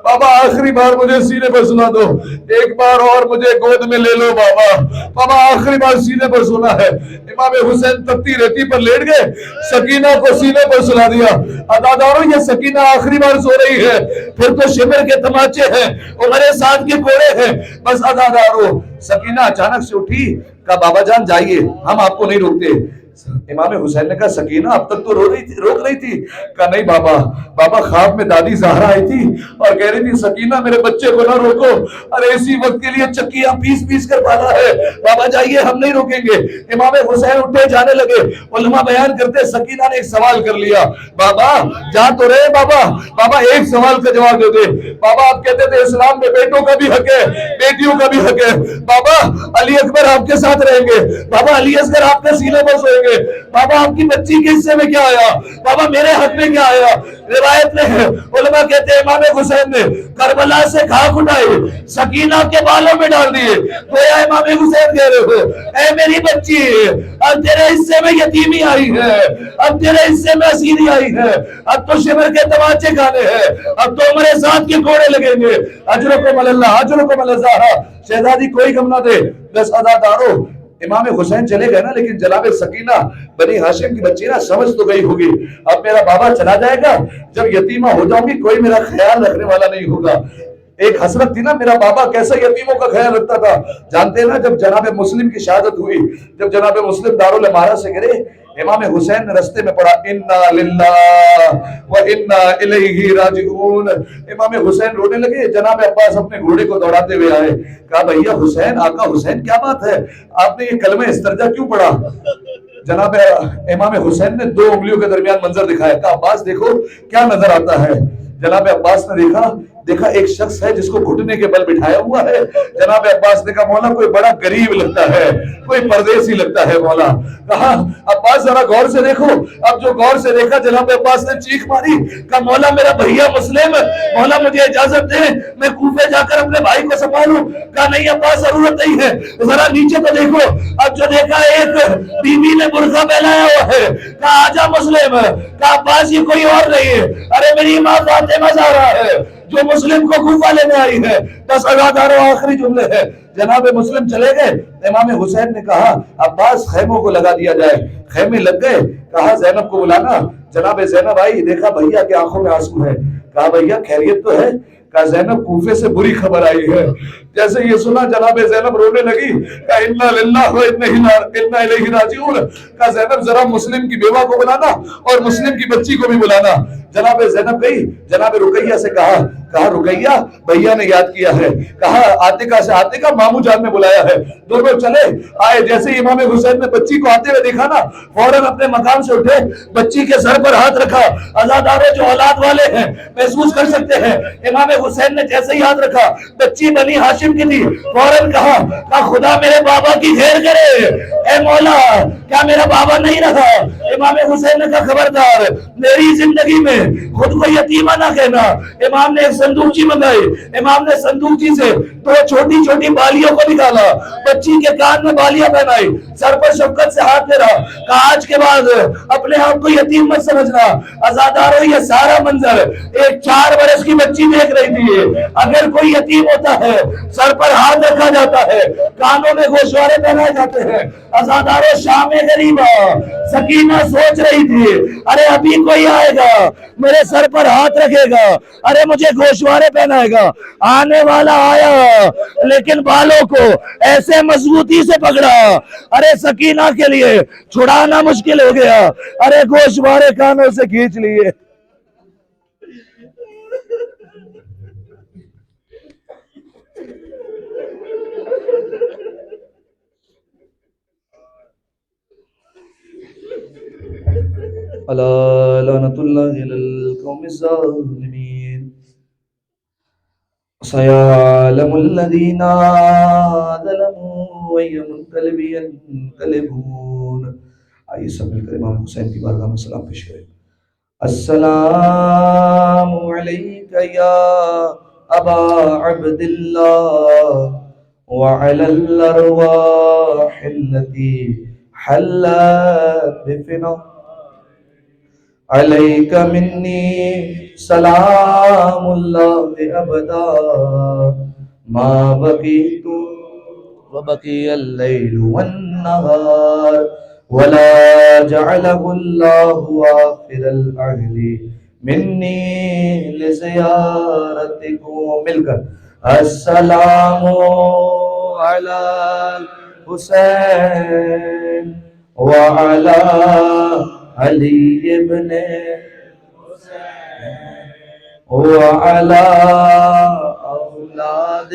S1: بابا آخری بار مجھے سینے پر سنا دو، ایک بار اور مجھے گود میں لے لو بابا. بابا آخری بار سینے پر سونا ہے. امام حسین تپتی ریتی پر لیٹ گئے، سکینہ کو سینے پر سلا دیا. عزادارو یہ سکینہ آخری بار سو رہی ہے، پھر تو شمر کے تماچے ہیں، عمر سعد کے کوڑے ہیں. بس عزادارو سکینہ اچانک سے اٹھی. کہا بابا جان جائیے، ہم آپ کو نہیں روکتے. امام حسین نے کہا سکینہ اب تک تو روک رہی تھی. کہا نہیں بابا خواب میں دادی زہرا آئی تھی اور کہہ رہی تھی سکینہ میرے بچے کو نہ روکو، ارے اسی وقت کے لیے چکیاں پیس کر پالا ہے. بابا جائیے ہم نہیں روکیں گے. امام حسین اٹھے جانے لگے. علماء بیان کرتے سکینہ نے ایک سوال کر لیا. بابا جا تو رہے بابا ایک سوال کا جواب دے دے. بابا آپ کہتے تھے اسلام میں بیٹوں کا بھی حق ہے، بیٹیوں کا بھی حق ہے. بابا علی اکبر آپ کے ساتھ رہیں گے، بابا علی اصغر آپ کے سینے پر سوئیں گے. بابا آپ کی بچی کے حصے میں کیا آیا؟ بابا میرے حق میں کیا آیا؟ روایت میں ہے، علماء کہتے ہیں امام حسین نے کربلا سے گھاگ اٹھائے، سکینہ کے بالوں میں ڈال دیے. گویا امام حسین کہہ رہے ہو اے میری بچی، اب تیرے حصے میں یتیمی آئی ہے، اب تیرے حصے میں اسیری آئی ہے، اب تو شمر کے تماچے کھانے ہیں، اب تو عمر سعد کے کوڑے لگیں گے. اجرکم اللہ اجرکم اللہ. شہزادی کوئی غم نہ دے. بس عزادارو امام حسین چلے گئے نا، لیکن جناب سکینہ بنی ہاشم کی بچی نا سمجھ تو گئی ہوگی اب میرا بابا چلا جائے گا، جب یتیمہ ہو جاؤں گی کوئی میرا خیال رکھنے والا نہیں ہوگا. ایک حسرت تھی نا میرا بابا کیسا یتیموں کا خیال رکھتا تھا. جانتے ہیں نا جب جناب مسلم کی شہادت ہوئی، جب جناب مسلم دارالامارہ سے گرے، امام حسین نے رستے میں پڑھا انا للہ و انا الیہ راجعون. امام حسین رونے لگے. جناب عباس اپنے گھوڑے کو دوڑاتے ہوئے آئے. کہا بھیا حسین، آقا حسین کیا بات ہے، آپ نے یہ کلمہ استرجا کیوں پڑھا؟ جناب امام حسین نے 2 انگلیوں کے درمیان منظر دکھایا. کہا عباس دیکھو کیا نظر آتا ہے. جناب عباس نے دیکھا ایک شخص ہے جس کو گھٹنے کے بل بٹھایا ہوا ہے. جناب عباس نے کہا مولا کوئی بڑا غریب لگتا ہے، کوئی پردیسی لگتا ہے مولا. کہا عباس ذرا غور سے دیکھو. اب جو غور سے دیکھا جناب عباس نے چیخ ماری. کہا مولا میرا بھیا مسلم، مولا مجھے اجازت دے میں کوفے جا کر اپنے بھائی کو سنبھالوں. کہا نہیں عباس ضرورت نہیں ہے، ذرا نیچے تو دیکھو. اب جو دیکھا ایک بیوی نے برقع پہنایا ہوا ہے. کہا آجا مسلم. کہا عباس یہ کوئی اور نہیں ہے، ارے میری ماں فاطمہ زہرا ہے جو مسلم کو کوفہ لینے آئی ہے. بس عزادارو آخری جملے ہے. جناب مسلم چلے گئے. امام حسین نے کہا عباس خیموں کو لگا دیا جائے. خیمے لگ گئے. کہا زینب کو بلانا. جناب زینب آئی، دیکھا بھیا کے آنکھوں میں آنسو ہے. کہا بھیا خیریت تو ہے؟ کہا زینب کوفے سے بری خبر آئی ہے. جیسے یہ سنا جناب زینب رونے لگی. کہا انا للہ و انا الیہ راجعون. کہا زینب ذرا مسلم کی بیوہ کو بلانا اور مسلم کی بچی کو بھی بلانا. جناب زینب گئی. جناب رقیہ سے کہا رقیہ بھیا نے یاد کیا ہے. کہا عاتقہ سے عاتقہ مامو جان نے بلایا ہے. دونوں چلے آئے. جیسے ہی امام حسین نے بچی کو آتے ہوئے دیکھا نا، فوراً اپنے مقام سے اٹھے، بچی کے سر پر ہاتھ رکھا. عزادارو جو اولاد والے ہیں محسوس کر سکتے ہیں، امام حسین نے جیسے ہی ہاتھ رکھا، بچی بنی ہاشم کی تھی، فوراً کہا خدا میرے بابا کی خیر کرے، اے مولا کیا میرا بابا نہیں رہا؟ امام حسین نے کہا خبردار میری زندگی میں خود کو یتیمہ نہ کہنا. امام نے ایک صندوقچی منگائی. امام نے صندوقچی سے 2 چھوٹی چھوٹی بالیوں کو نکالا، بچی کے کان میں بالیاں پہنائی، سر پر شفقت سے ہاتھ پھیرا. کہا آج کے بعد اپنے آپ کو یتیم مت سمجھنا. عزادارو یہ سارا منظر ایک 4 برس کی بچی دیکھ رہی تھی. اگر کوئی یتیم ہوتا ہے سر پر ہاتھ رکھا جاتا ہے، کانوں میں گوشوارے پہنائے جاتے ہیں. عزادارو شام غریبہ سکینہ سوچ رہی تھی ارے ابھی کوئی آئے گا میرے سر پر ہاتھ رکھے گا، ارے مجھے گوشوارے پہنائے گا. آنے والا آیا لیکن بالوں کو ایسے مضبوطی سے پکڑا، ارے سکینہ کے لیے چھڑانا مشکل ہو گیا، ارے گوشوارے کانوں سے کھینچ لیے. الا لعنت اللہ علی القوم الظالمین. سیعلم الذین وهي منقلب ينقلبون. آئیے سب مل کر امام حسین کی بارگاہ میں سلام پیش کریں. السلام علیک یا ابا عبد اللہ وعلى الارواح التي حلت بفنا عليك مني سلام الله أبدا ما بقيت وبقي الليل والنهار ولا جعله الله آخر الأهل مني لزيارتكم. مل کر السلام على الحسين وعلى علي ابن وعلى أولاد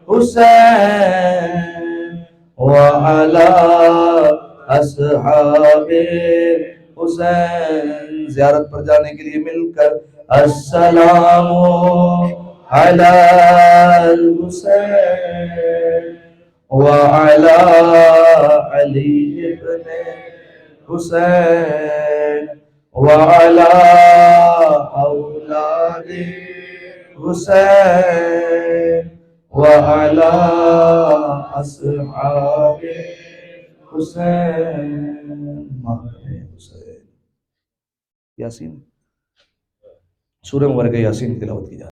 S1: الحسين وعلى أصحاب الحسين. زیارت پر جانے کے لیے مل کر السلام على الحسين وعلى علي ابن حسين وعلى أولاد حسين وعلى أصحاب حسين. یاسین سورہ مبارکہ یاسین کی تلاوت کی جائے.